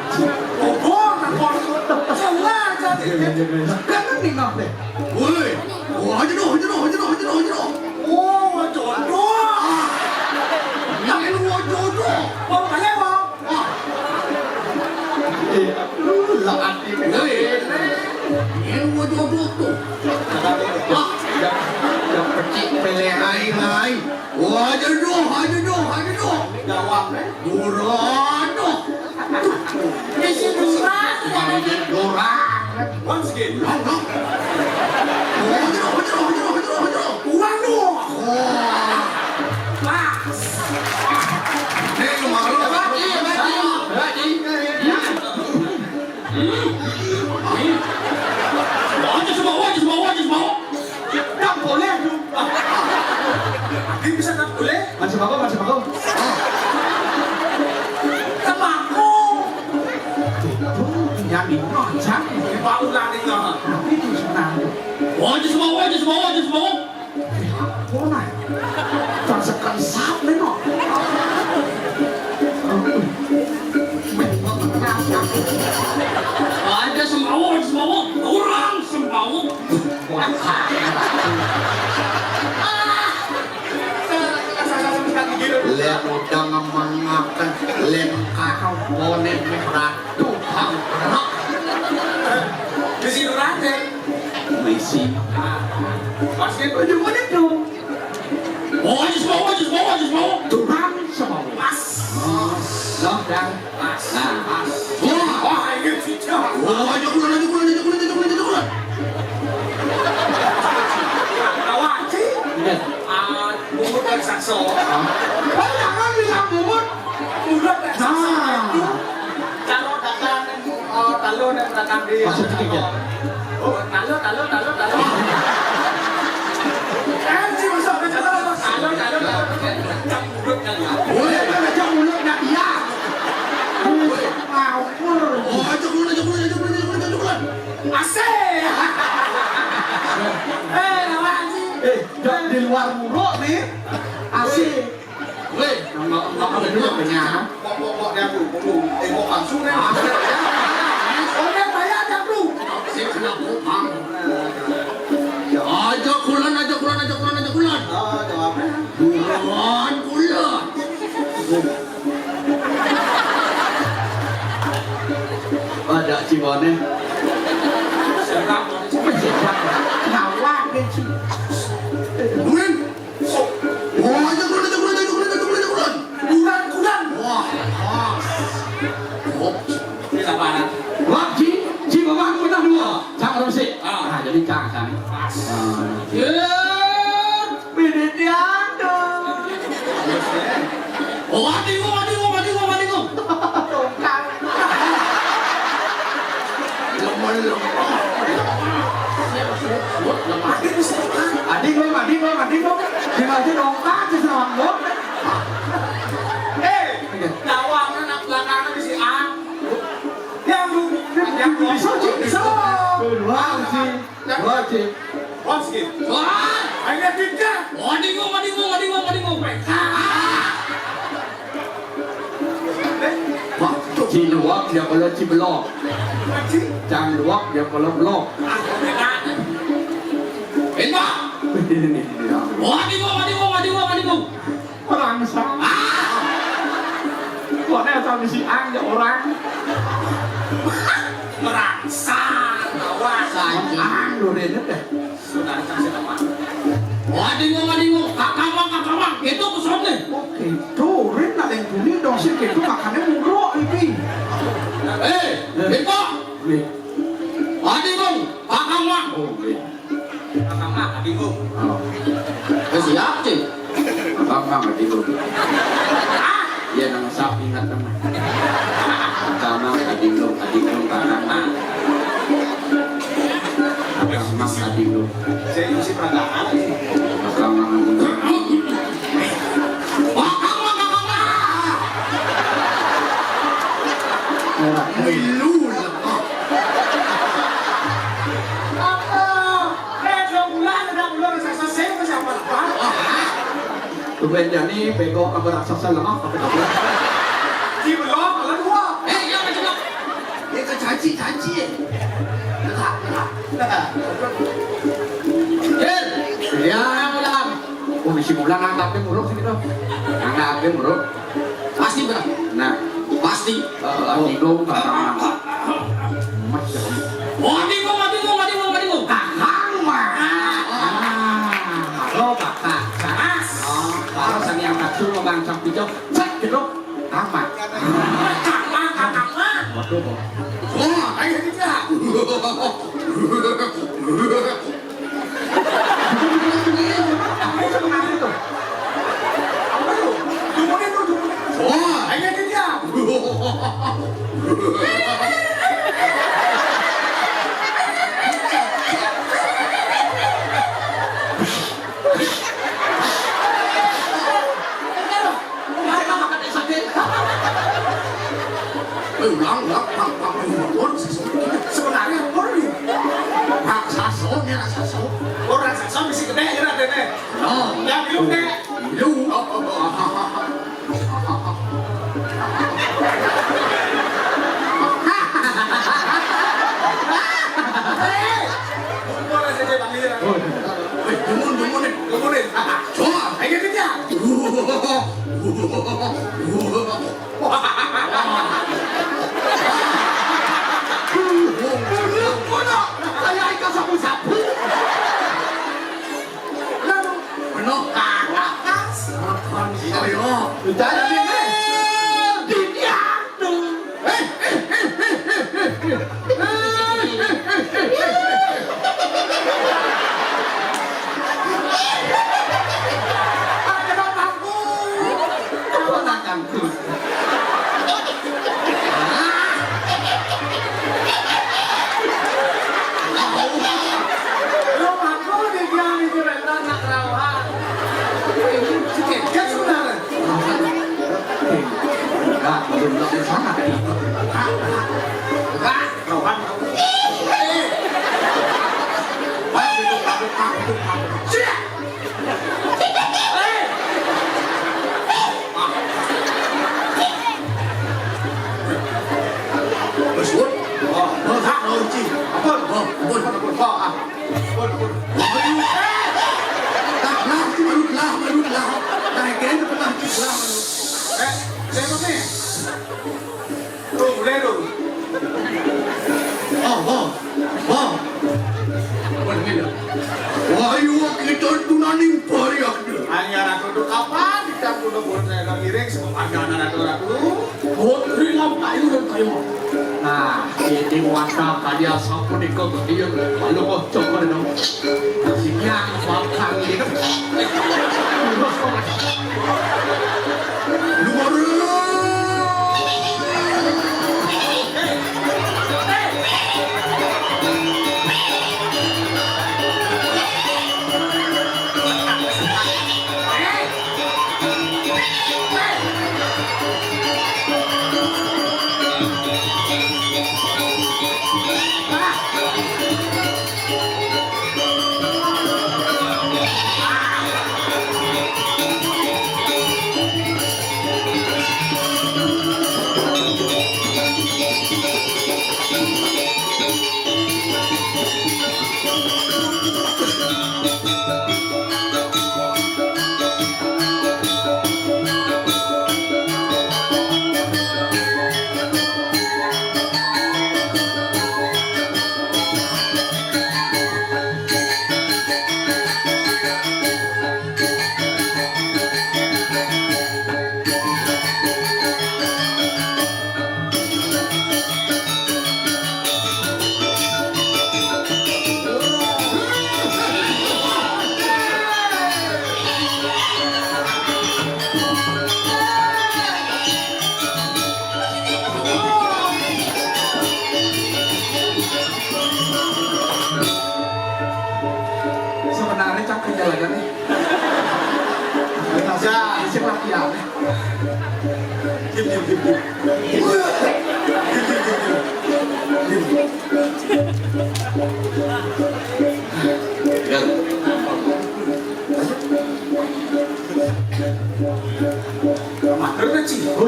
Obor takon. Sengaja deh. kan nih ngapain Woi, haji doh. Oh, jodoh. Yang lu jodoh. Bang kaya bang. lu lah adik Woi, yang lu jodoh tuh. yang pecik Hai. Haji doh. Jawab deh. Durano. Di situ surat. Haji dorang. Once again. Haji doh. Uang lu. Oh. Mas. Hei, malu. Wajib mau. Tak boleh lu. Aki bisa tak boleh. masih bagus Temaku. yang di macam Pak ulang nih nggak. tapi itu senang Wajib mau. kona tersekan sap nengok Ada sembawa. Orang sembawa. Lem udah mengakan lem kau bonet merah tukang perak Di situ rate. misi Once again. ujung itu Wajib mau. turang semua Mas. loh dan Mas. nah Wah, ini cicak. Aja bulan. Kawaci. iya Bubur dari Sakso. jangan bilang bubur Udah dari Sakso Nah. itu. Kalau datang, talo dan datang di. Masuk tiga. Oh, talo. Sih masuk ke talo. Jam budut kan ya. boleh kan aja mulutnya dia ngawur Aja bulan. Asik. Kawaci. di luar muruk nih asik Woi, nggak ada dulu punya Pokok dia tuh, tengok langsung nih. Oke, bayar jam lu. saya kena utang. Aja bulan. Oh, jawabnya. Bulan. ada ciwone Sedap. ngawak deh sih Bulan. Aja bulan. Bulan. Wah. Ini sabaran. wah ci bapak pernah dua cang sih Ah. jadi cang kan Pas. Ya. bidit diando Waduh. tongkang adik lo dimaju dongkang ke sama Jawabnya nak belakangan di si A. Yang lu. bisa kedua sih Once again. Wah. Ayo tiga. Waduh. wah ci luak dia kalau ci belok Maci. cang luak dia kalau belok Enak. Waduh. orang sama kok ada sama si Ang ya orang Merasa. Awas. Ang durin deh Sudah kasih nama. Waduh. Kakak. Itu kesana. oke durin nak yang dunia dong sih itu makannya muruk ini Enak. nih Waduh. Kakak. oh nih Kakak mak, bingung. Siap sih. Bang di lu ya nama sap ingat teman pertama adik lu kakak mas adik lu Saya isi peragaan. pertama Milu lah. tuh jadi bego kabar raksasa lemah apa Di blog itu janji. Ya, ulang. Oh, mesti ulang anggapnya muruk sih gitu. Anggapnya muruk. Pasti berapa? Nah, pasti. Adingung, kakang. Adingung. Kakang mah. Halo, kakak. Saras. Kalau sang yang kacau ngomong sang pijau, cek gitu. Amat. Waduh. Wah, ayo kita. Wah, ayo kita. Ulang, sebenarnya raksasa. Oh, raksasa mesti gede ya Raden. Ya minum deh. Boleh saja panggilnya. Dumunin. Wah, ayo kita. Saya ikut sapu-sapu. Benar. Ayo. Jangan nah, ini warna kaya sampun ikut dia kalau kau coba dong nasibnya makan gitu luar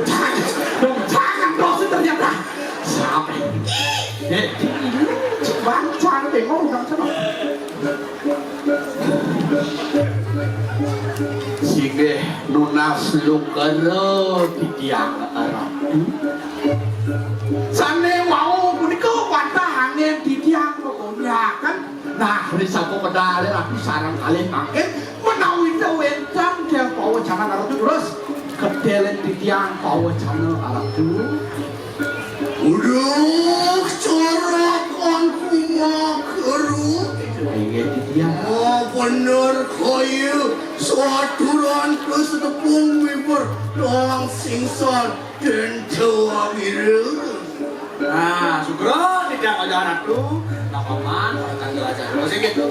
Jangan, jangan, ternyata sampai cik bancang tengok udah sana. Sige nunas lukara titiang Arab. Sane mau punika watahane titiang pokoknya kan. Nah, risako pedale aku sarang kalian makin menawi wetan dia bawa jangan Arab terus kedelen titiang bawa jangan Arab dulu. Udah corak aku mau keruk. Oh bener kaya suaturan plus tepung wiper doang singson dan tua biru. Nah, Sugro tidak ada anak tuh, napaman orang tanggal aja. Masih gitu.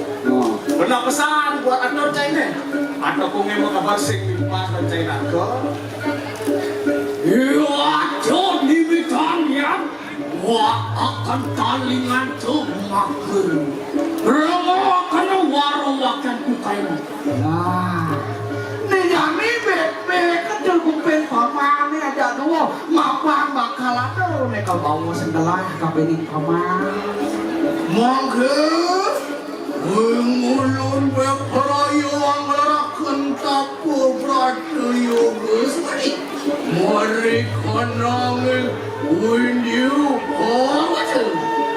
Benar pesan buat aktor China. Atau kungin mau kabar sing lipas dan China kok. Ya, jod di bidangnya. Wah akan talingan tuh makan. Berapa akan warawakan kukain. Nah, ini bebe kecil kupen paman ini aja dua. Mapang bakalan tuh mereka bawa sendalah kapening paman. Mangke, mengulun beperayaan ngerakan tapu beratu yogus. Mari konangin windiu betul.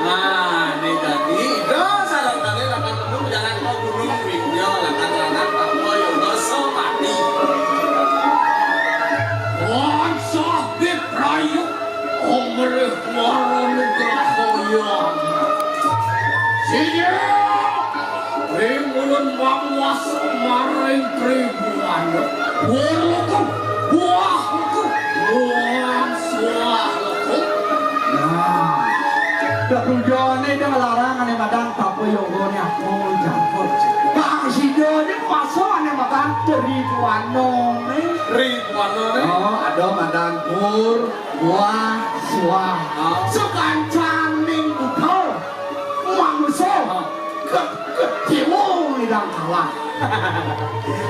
Nah, ini tadi. Doa salah kali lakukan dulu jangan kau burung video lakukan Papua yang dosa mati. Wansah biprayu omreh maranu gahoyan. Sini, rimulun mawas maring tribuan. Walaupun buah buah suah. Nah, ketujuannya dia larangan yang madang tapi yogonya mau jemput. Bang Sido ini pasokan yang makan ribuan nome. Ribuan orang. Oh, ada madang pur, buah, suah. Sekancang minggu tau, manusia ketimu yang kalah.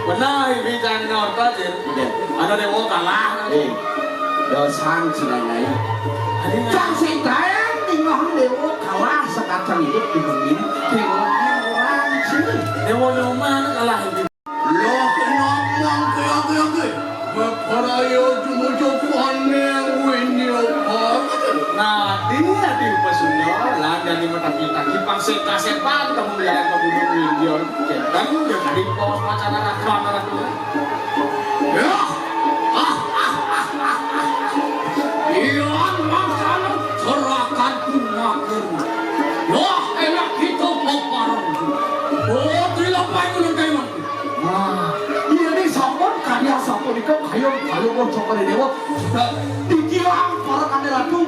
Benar, bicara dengan tajir. Ada dewa kalah. Dosan sinangai. Jang sintayang tinggal dewa kalah sekacang hidup di bumi. Dewa orang sini. Dewa nyoman kalah ini. Loh kenapa kaya-kaya Beperaya jumujukwan yang winyo Nah, dia di Pesunda, lah dan di mata-mata kipang seka-sepa kita memeliharaan ke gunung Windior. Dan dia tadi pos pacaran akram itu. Ya. Iyan makan serahkan kumakan. Wah, enak kita peparang. Oh, tidak baik ulang kayak Nah, ini sampun karya sampun itu kayu mau coba dewa. Dikilang para kamera tuh,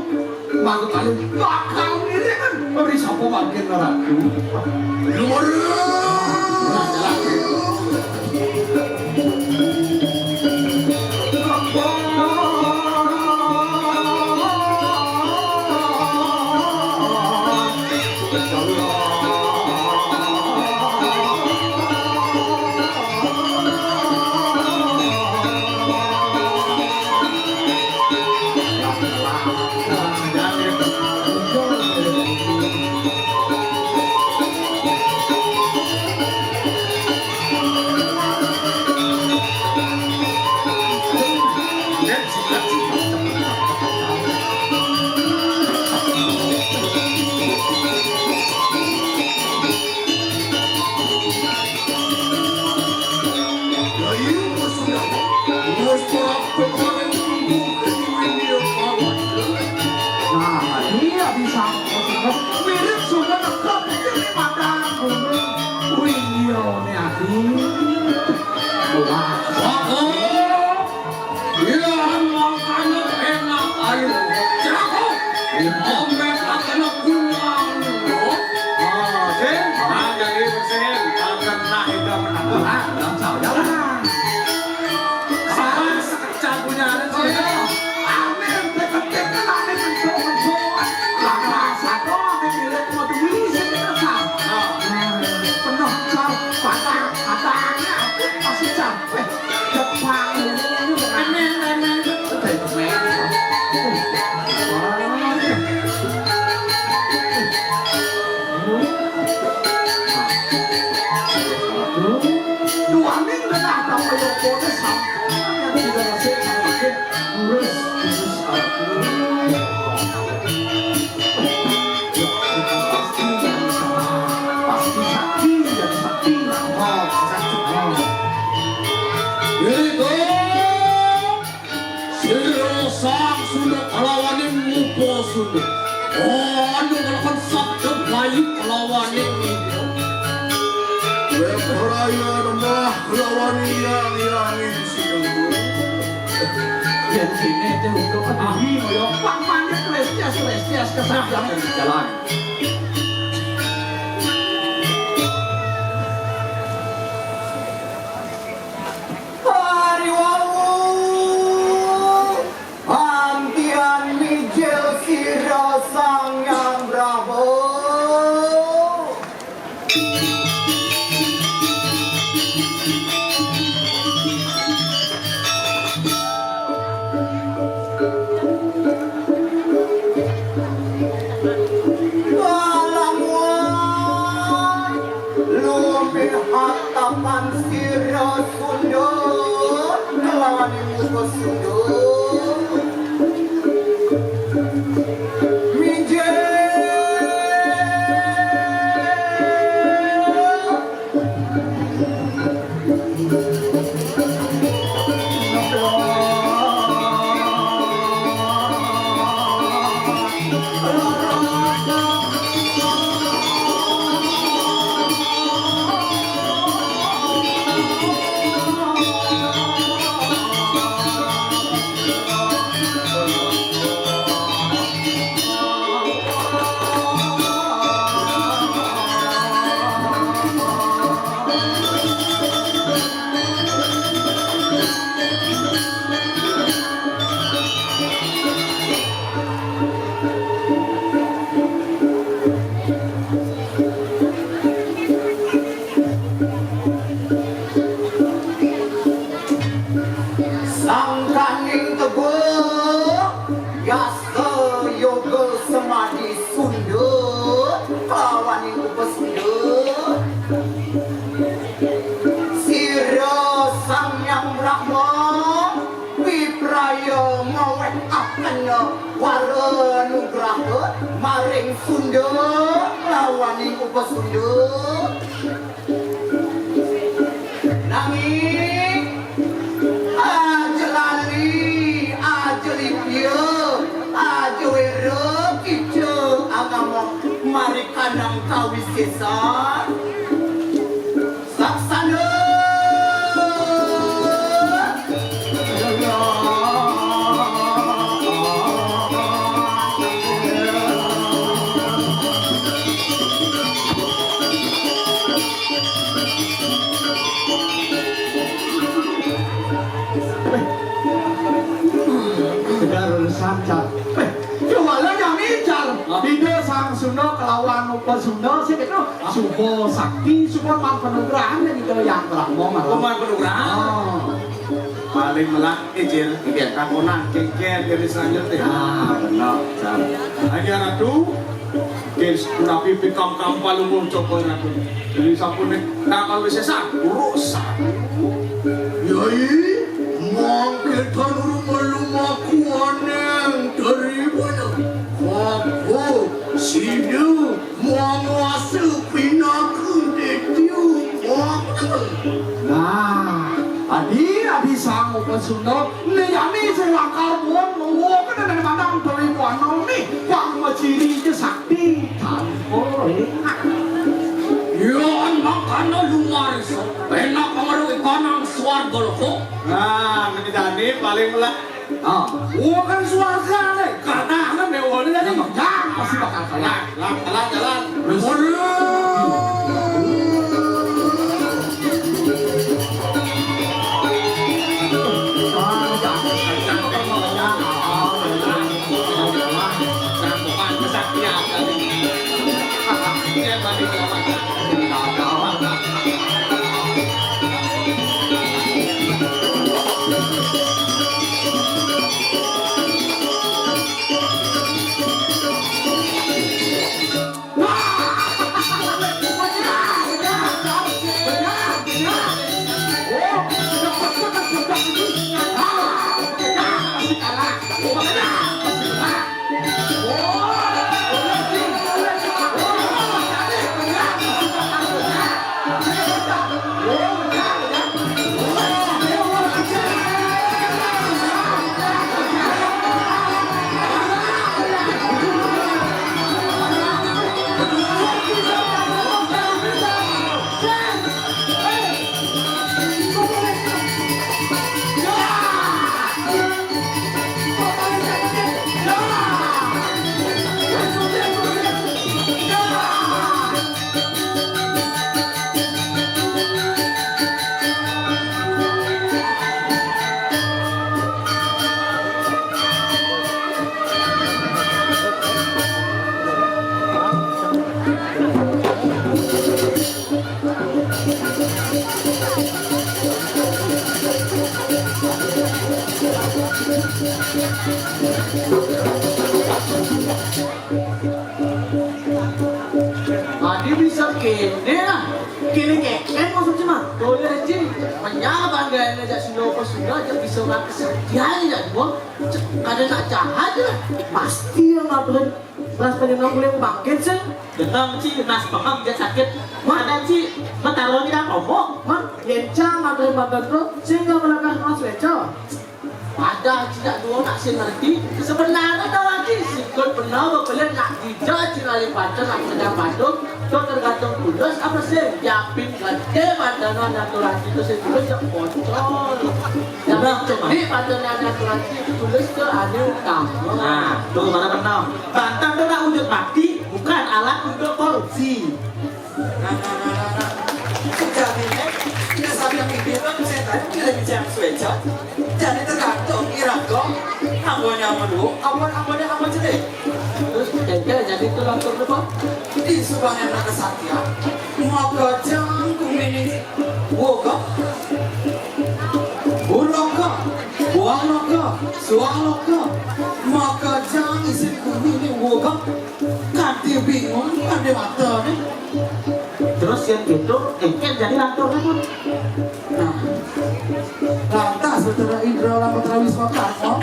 baru kali bakal ini kan beri sampun makin ratu. Luar. sang Sunda kalawane mupo Sunda. Anu ngelakukan sabda baik kalawane ini. Beraya rumah lawan yang sidang. Yang sini itu untuk ahli moyo pamane klestias kesabdan jalan. Hari wawu Antian mijil sira sang yang bravo. Hatapan sira Sunda kelawan muka Sunda maring Sunda lawani upa Sunda nanging aja lali aja lipya aja wera kica agama mari kanang kawis kesar saksana sancar. Jualan yang nicar. Tidak sang Sunda kelawan upa Sunda sih itu supo sakti, supo penugrahan gitu yang terang Kuman penugrahan. Paling melak kecil, kakonan keker dari selanjutnya. Benar. Aja ratu, kes napi pikam kampal umum cokol ratu. Jadi sampun nakal sesa, rusak. Yai, mangketan rumah kuaneng dari mana? Kapu, sini, menguasa pinaku detiu, Nah, adi sang upa Sunda, niyami selakar buang ngomong kan dari madang dari wanau nih, wang maciri je sakti tanpa enak. Yon makana luar so, enak pengaruh ikanang swarga loh. Nah, menjadi paling melak. Bukan swarga deh, karena kan dewa ini jadi jangan pasti bakal kaya. Jalan. Adi bisa kene lah. Kene keken maksudnya mah. Boleh aja. Menyapa banggain aja sudah apa sudah aja bisa nak kesediaan aja gua. Ada nak jahat lah. Pasti yang ngapain. Beras penyenang boleh bangkit sih. Betul sih, nas paham dia sakit. Mana sih, bertaruh di dalam omong. Man, lencang ngapain badan bro. Sehingga melangkah mas lencang. Ada tidak dua nak sih ngerti. Sebenarnya dah lagi sikut benar berbeli nak dijat cina lipat nak sedang Bandung. Itu tergantung tulus apa sih? Yapin gede badan naturasi itu sih tulus yang kontrol. Yang cumi badan naturasi tulus ke ada utama. Nah, tuh mana benar. Bantam itu nak wujud bakti, bukan alat untuk korupsi. Jadinya kita sambil mikir kan setan kita bicara sueca. Jadi tergantung irago, ambonya melu, ambonya apa jadi? Terus jadi itu langsung apa? Di subangnya nak kesatria, mau kejang kumini, woga, buloga, bualoga, sualoga, mau kejang isi kumini woga, kanti bingung, kanti mata nih. Terus yang itu, engkel jadi lantur pun. Nah, lantas saudara Indra Lamputra Wisma Karmo,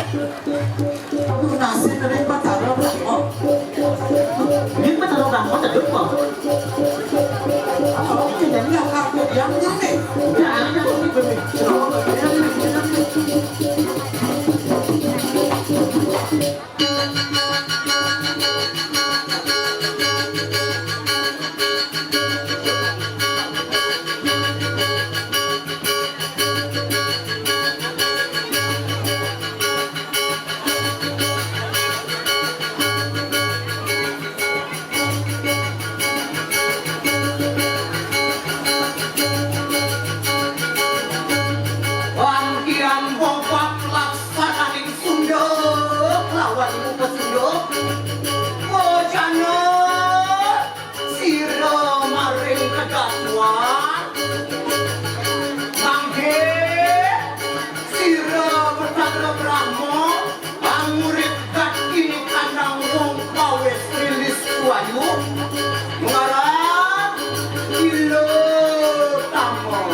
itu nasi dari Batara Brahmo. Ini bertaruh rambut ada apa? Oh, jadi nggak kargo yang ini. Ya, ada yang lebih. Wangkian bobat laksananing sunduk lawan ibu pesunduk. Bojana sira maring kedatuan. Mangke sira bertandra Brahmo pangurip gat kini kandang wong kawis rilis kuayu. Mengarang ilo tamo.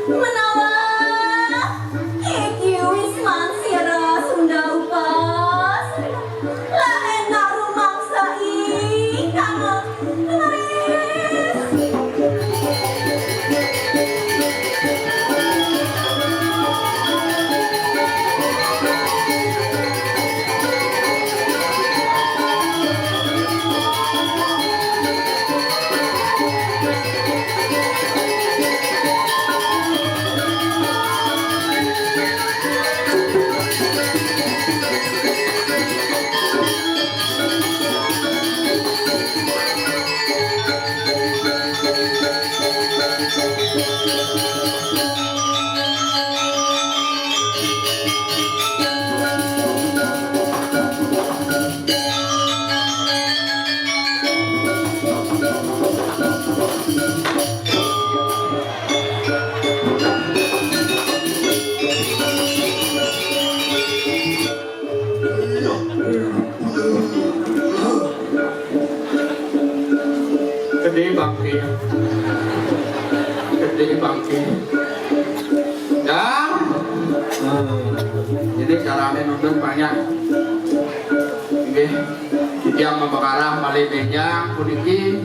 Menawa iki wis mansira Sunda upas. Lah enak rumangsa ikang laris. Gede bangke. Gede bangke. Dan jadi caranya nonton banyak. Oke, yang memperkarah Malaysia puniki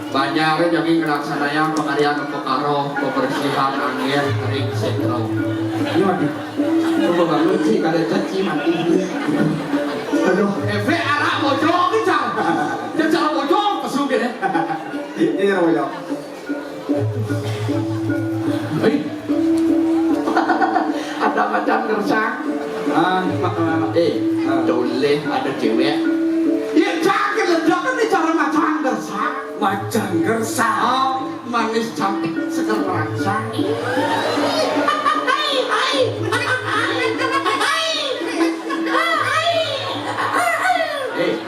banyak jadi melaksanakan pekerjaan pekaro kebersihan angin ring sentro. Ini mati. Coba bangun sih kada caci mati. Aduh, efek arah bojong kita. Jajal bojong kesuge deh. Ini bojong. Hei. Ada macam gersang. Boleh ada cewek. Ya jangan ledakan nih cara macam gersang. Macam gersang. Manis cantik seger merangsang.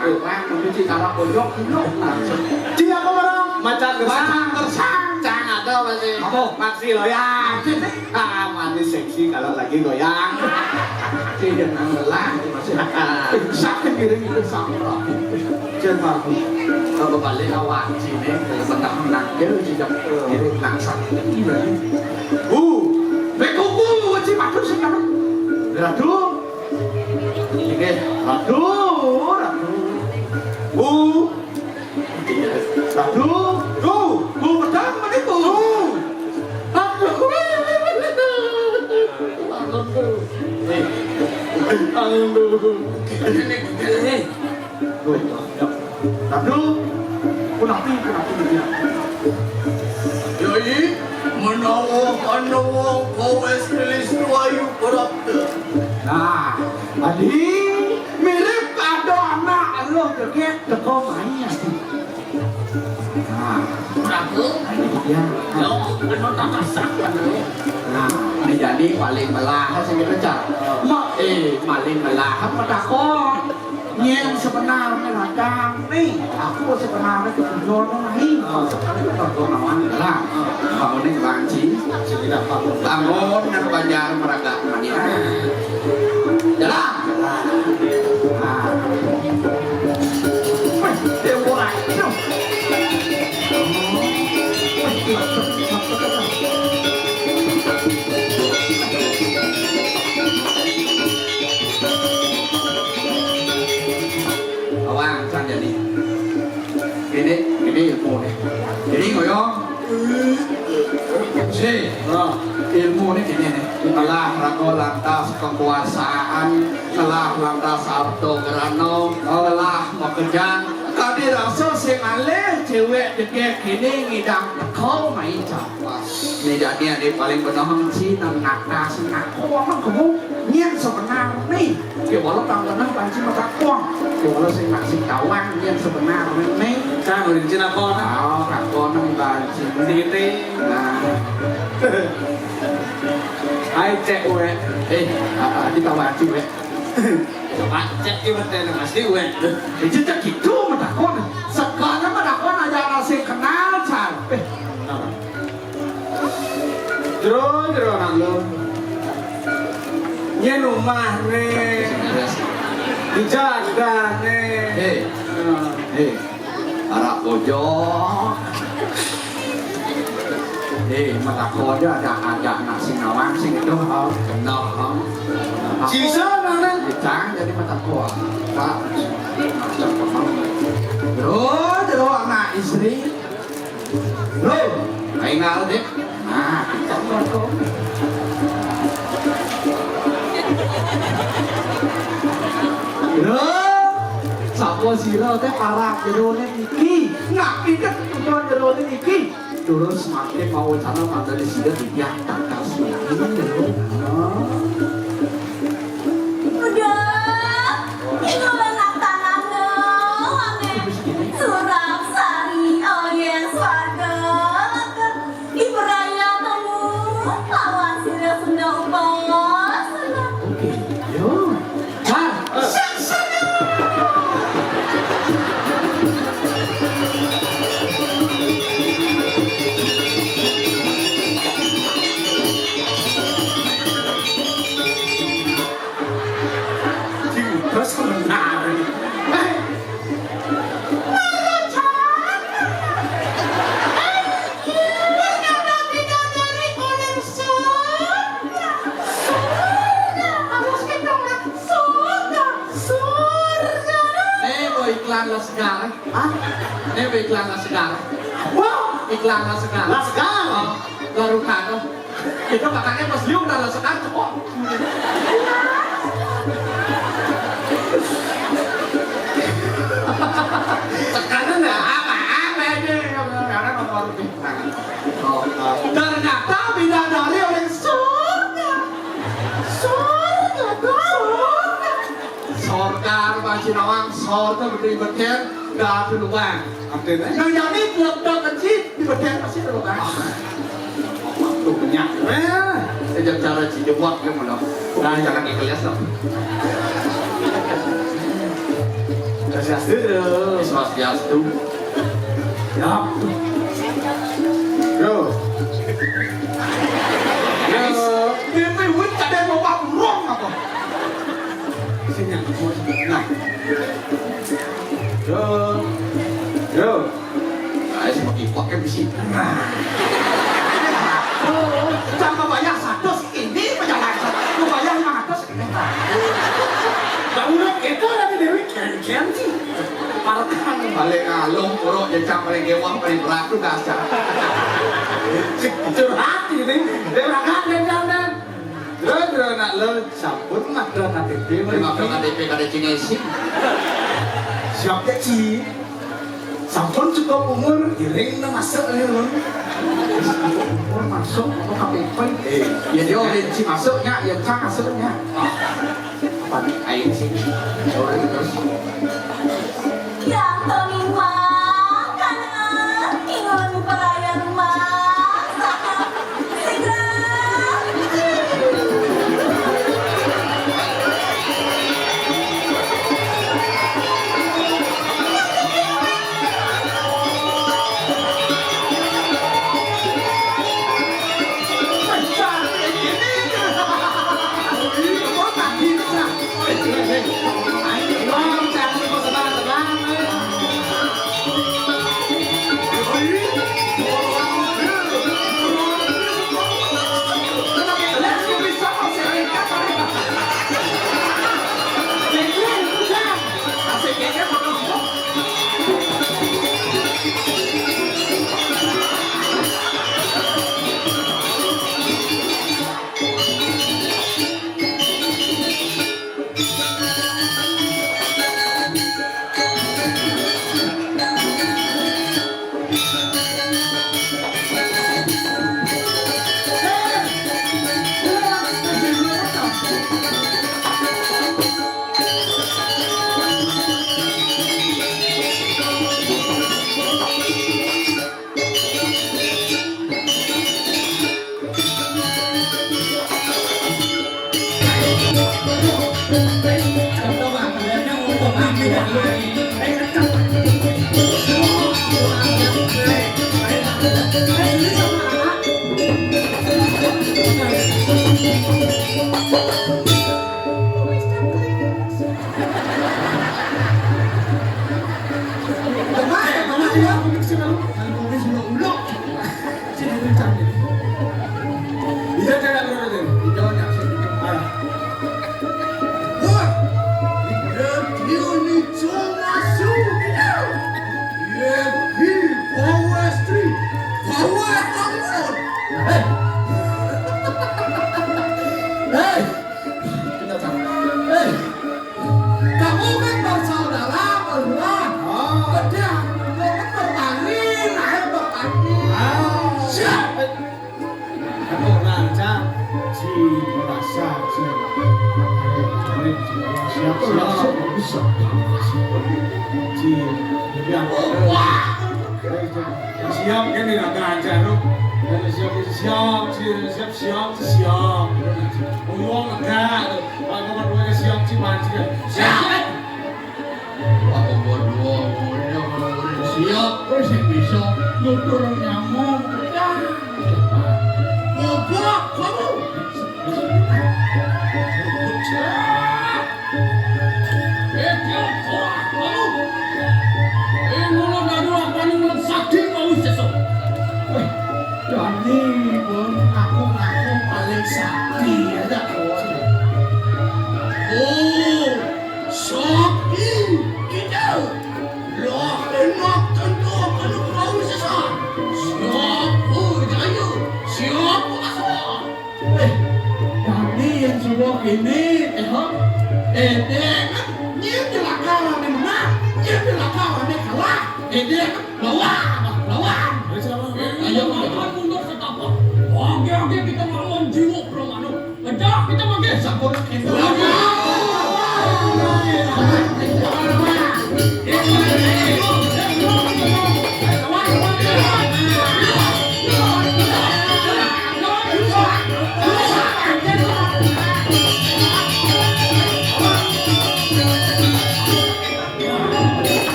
Orang membenci arah bojong dulu. Dia apa orang? Macam gersang. Jangan ada masih. Kamu masih loyang. Manis seksi kalau lagi goyang. Dia nanggelang masih. Sakit diri itu sama. Jangan aku. Kalau balik awak sini, bentak menangkil jika diri langsung ini berarti. Bekuku wajib maju sekarang. Radu. Ini radu. Radu, pedang menipu. Radu, kunati dia. Jadi menawa kowes tulis wayu berakta. Nah, adi mirip ada anak lo keket teko mainnya. Nah, Berapa? ya. Yo, benar tak masak. Nah, ini jadi paling melahap sih kita paling melahap menakon. Yang sebenarnya ladang nih, aku sebenarnya kebetulan lain. Sebenarnya kebetulan lawan lah. Bangun ini banci, tidak bangun dan banyak meraga mania. Jalan. Nah, dia mulai. Awang sang jadi. Ini ilmu nih. Ini ngoyong. Si, ilmu nih ini nih. Telah rago lantas kekuasaan, telah lantas harta gerano, telah pekerjaan. Kami rasa sing alih cewek deket kini ngidang kau main capas. Ini jadi yang paling benar sih nak nasi nak kuang kamu nyen sebenar nih. Ya walau tanggungan panci mata kuang. Ya walau sing nasi kawan nyen sebenar nih. Saya mau dibikin apa? Oh, kakon nang panci sendiri. Nah, Hai cek we. di tawaci we. Coba cek ibu teh masih we. Jadi gitu menakon. Sekarang menakon aja nasi kenal sampai. Jero nanglo. Nya rumah nih. Dijaga nih. Hei, arak pojok. mata kau dia ada nasi nawang sing itu nah Sisa mana? Jangan jadi mata kau tak macam Bro, anak istri Bro, ayo ngal deh nah, kita kau Bro, sapo siro teh parah jerone iki nggak pindah tujuan jerone iki terus semakin mau cara mata di sini dia tak kasih ini Udah, itu anak tanahnya, ame surap sari, oh yes, warga, di perayaan kamu, lawan sirah Sunda Upas. oke yo nah Terus benar. iklan lah segala iklan lah segala Wah, iklan lah segala lah segala. baru kado itu katanya pas liung dah lah segala kok sekarang nggak apa-apa aja karena nomor bintang ternyata bidadari oleh surga masih nawang surga berdiri berken gak perlu bang nah jadi buat kecil di berken masih perlu bang waktu banyak sejak cara cijebuak ya malah nah jangan ikhlas dong Swastiastu. Swastiastu. Ya. Yo. Mimpi wit kadang mau burung apa? Sini. Nah. Yo. Yo. Saya sebagai pakai besi. Jangan bayar 100 ini penjalan. Lu bayar 500 ini. Bangunan itu lagi dewi kian sih. Parkan balik ngalung urut jejak paling gewang paling berat tuh dasar. Curhat ini. Derakan dan. Lo nak lo sabun mak lo nak TV. Terima kasih KTP kada Cinesi. Siapa sih? Sampun cukup umur, iring na masuk ni lo. Umur masuk atau KTP? Ya dia orange masuknya, yang cang masuknya. Apa nih air sih? Orang terus. Yang terima karena ingin perayaan rumah segera. Hei, hei, hei, kamu kan bersaudara berdua. Kedua, kamu kan bertani, naik bertani. Siap. Orang cang. Si merasa siap bisa. Si bilang siap kan di naga aja lo. Siap. Uang enggak. Kalau berdua siap sih mancing. Siap. Aku berdua siap, terus yang bisa nutur nyamuk. Ngobrol kamu. Jadi pun aku ngaku paling sakti ada kawan. Oh, sakti kita. Loh, enak tentu kalau kau sesat. Siapa jaya? Siapa asal? Jadi yang semua ini, dia celakawan yang menang, dia celakawan yang kalah. Dia lawan. Ayo kita mundur setapak. Oke kita melawan jiwa permanu. Kedah kita pakai sabun kita.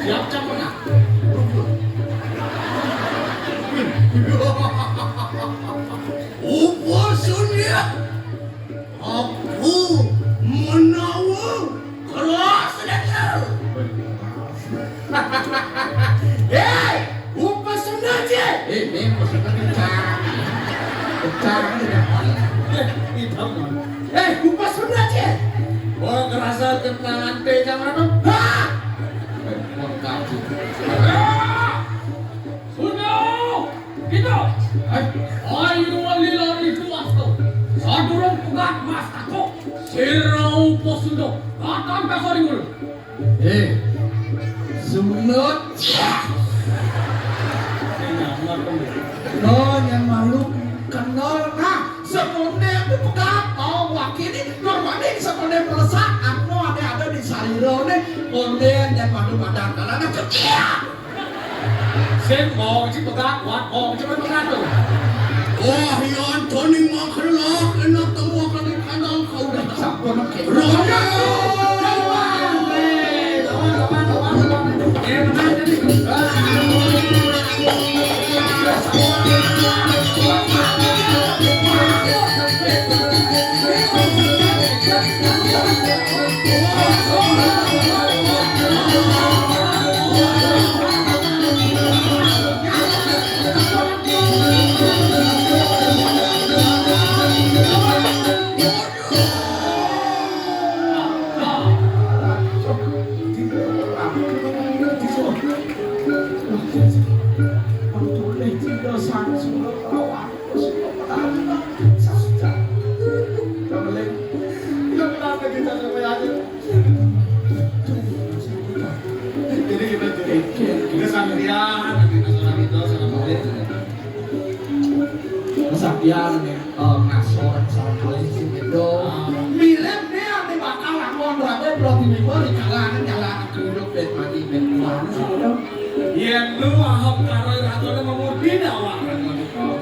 Siap campur nak. Upasnya aku menawar kelas dasar. Hei, upasnya je. Ini maksudnya kencang hitam. Hei, upasnya je. Oh, kerasa kenangan teh jangan tu. Sudah, kita. Ayo lari itu asto. Sadurung pegat mas aku. Serau posundo. Katan kasari mulu. Sunut. No yang malu kenal nah sebenarnya itu pegat oh wakili normalnya sebenarnya pelesat aku ada di saliro nih kemudian yang madu badan kalana kecil sen mau si pegat kuat mau cuma pegat tuh wah yon Tony mau kelak enak temu kali kandang kau udah sampun ke roda Kesakian nih, ngasor salah kali sih itu. Milem dia nih bakal ngomong berapa belum dimulai jalanan hidup dan mati dan mana sih udah. Yang lu ahok karo ratone memudin awak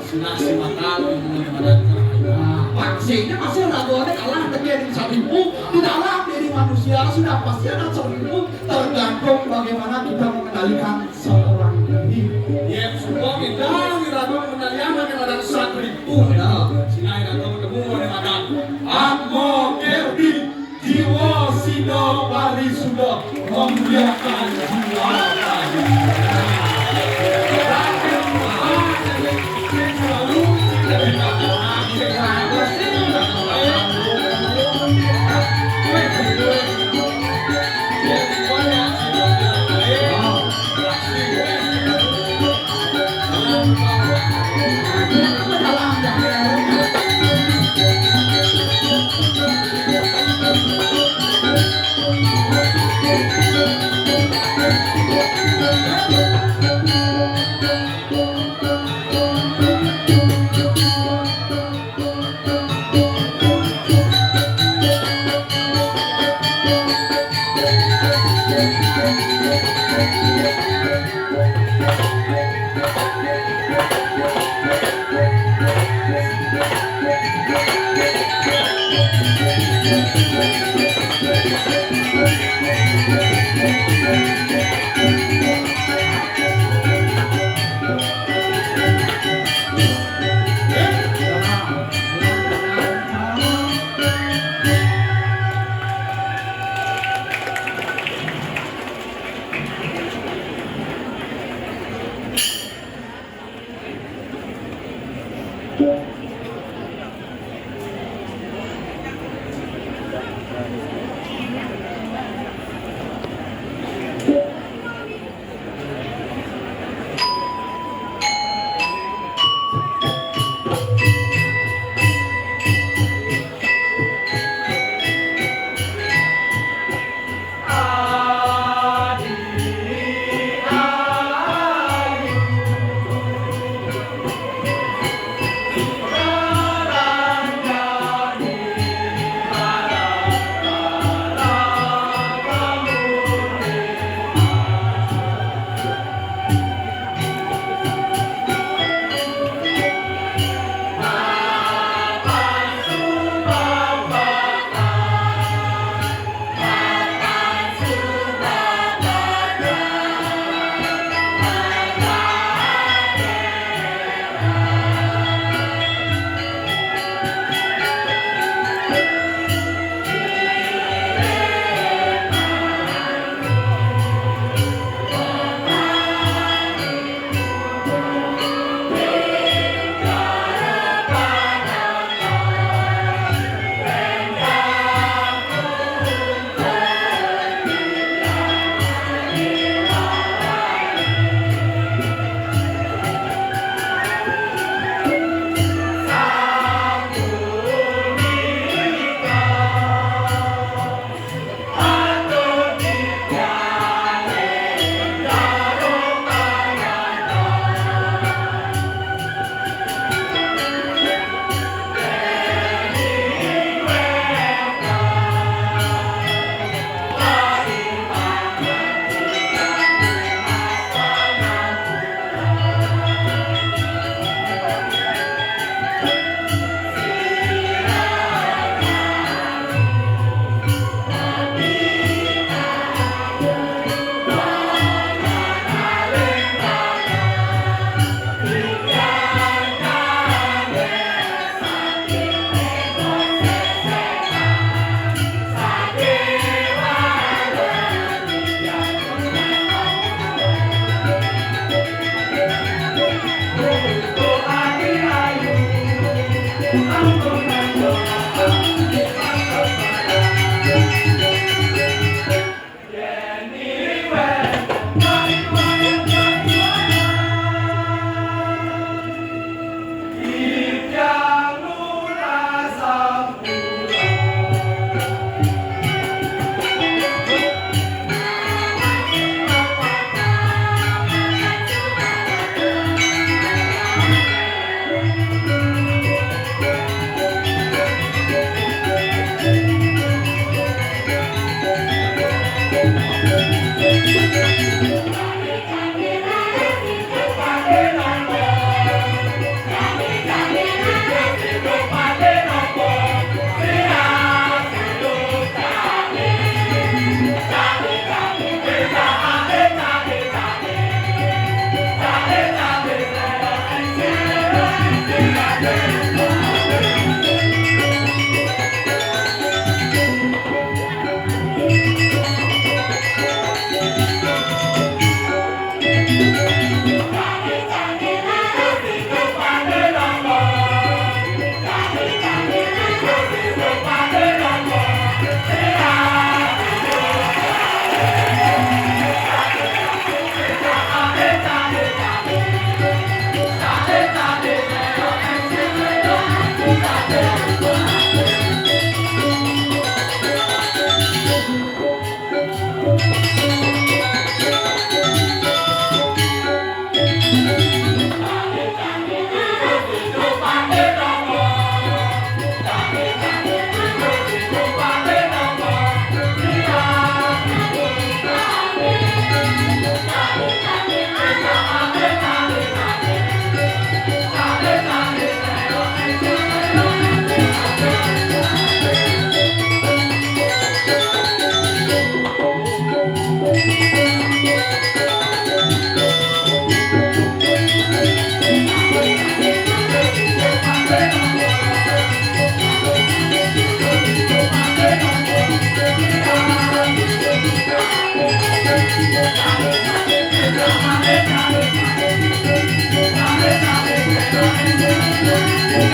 sinasi matal mana Paksinya masih raguannya kalah terjadi seribu di dalam diri manusia sudah pasti ada seribu tergantung bagaimana kita mengendalikan seorang diri. Ya semua kita ragu mengenalian bagaimana 1.000 ya. Sinai ragu ketemu bagaimana Amo Kerdi jiwa sida wali sudah memuliakan jiwa wali.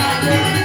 Thank you.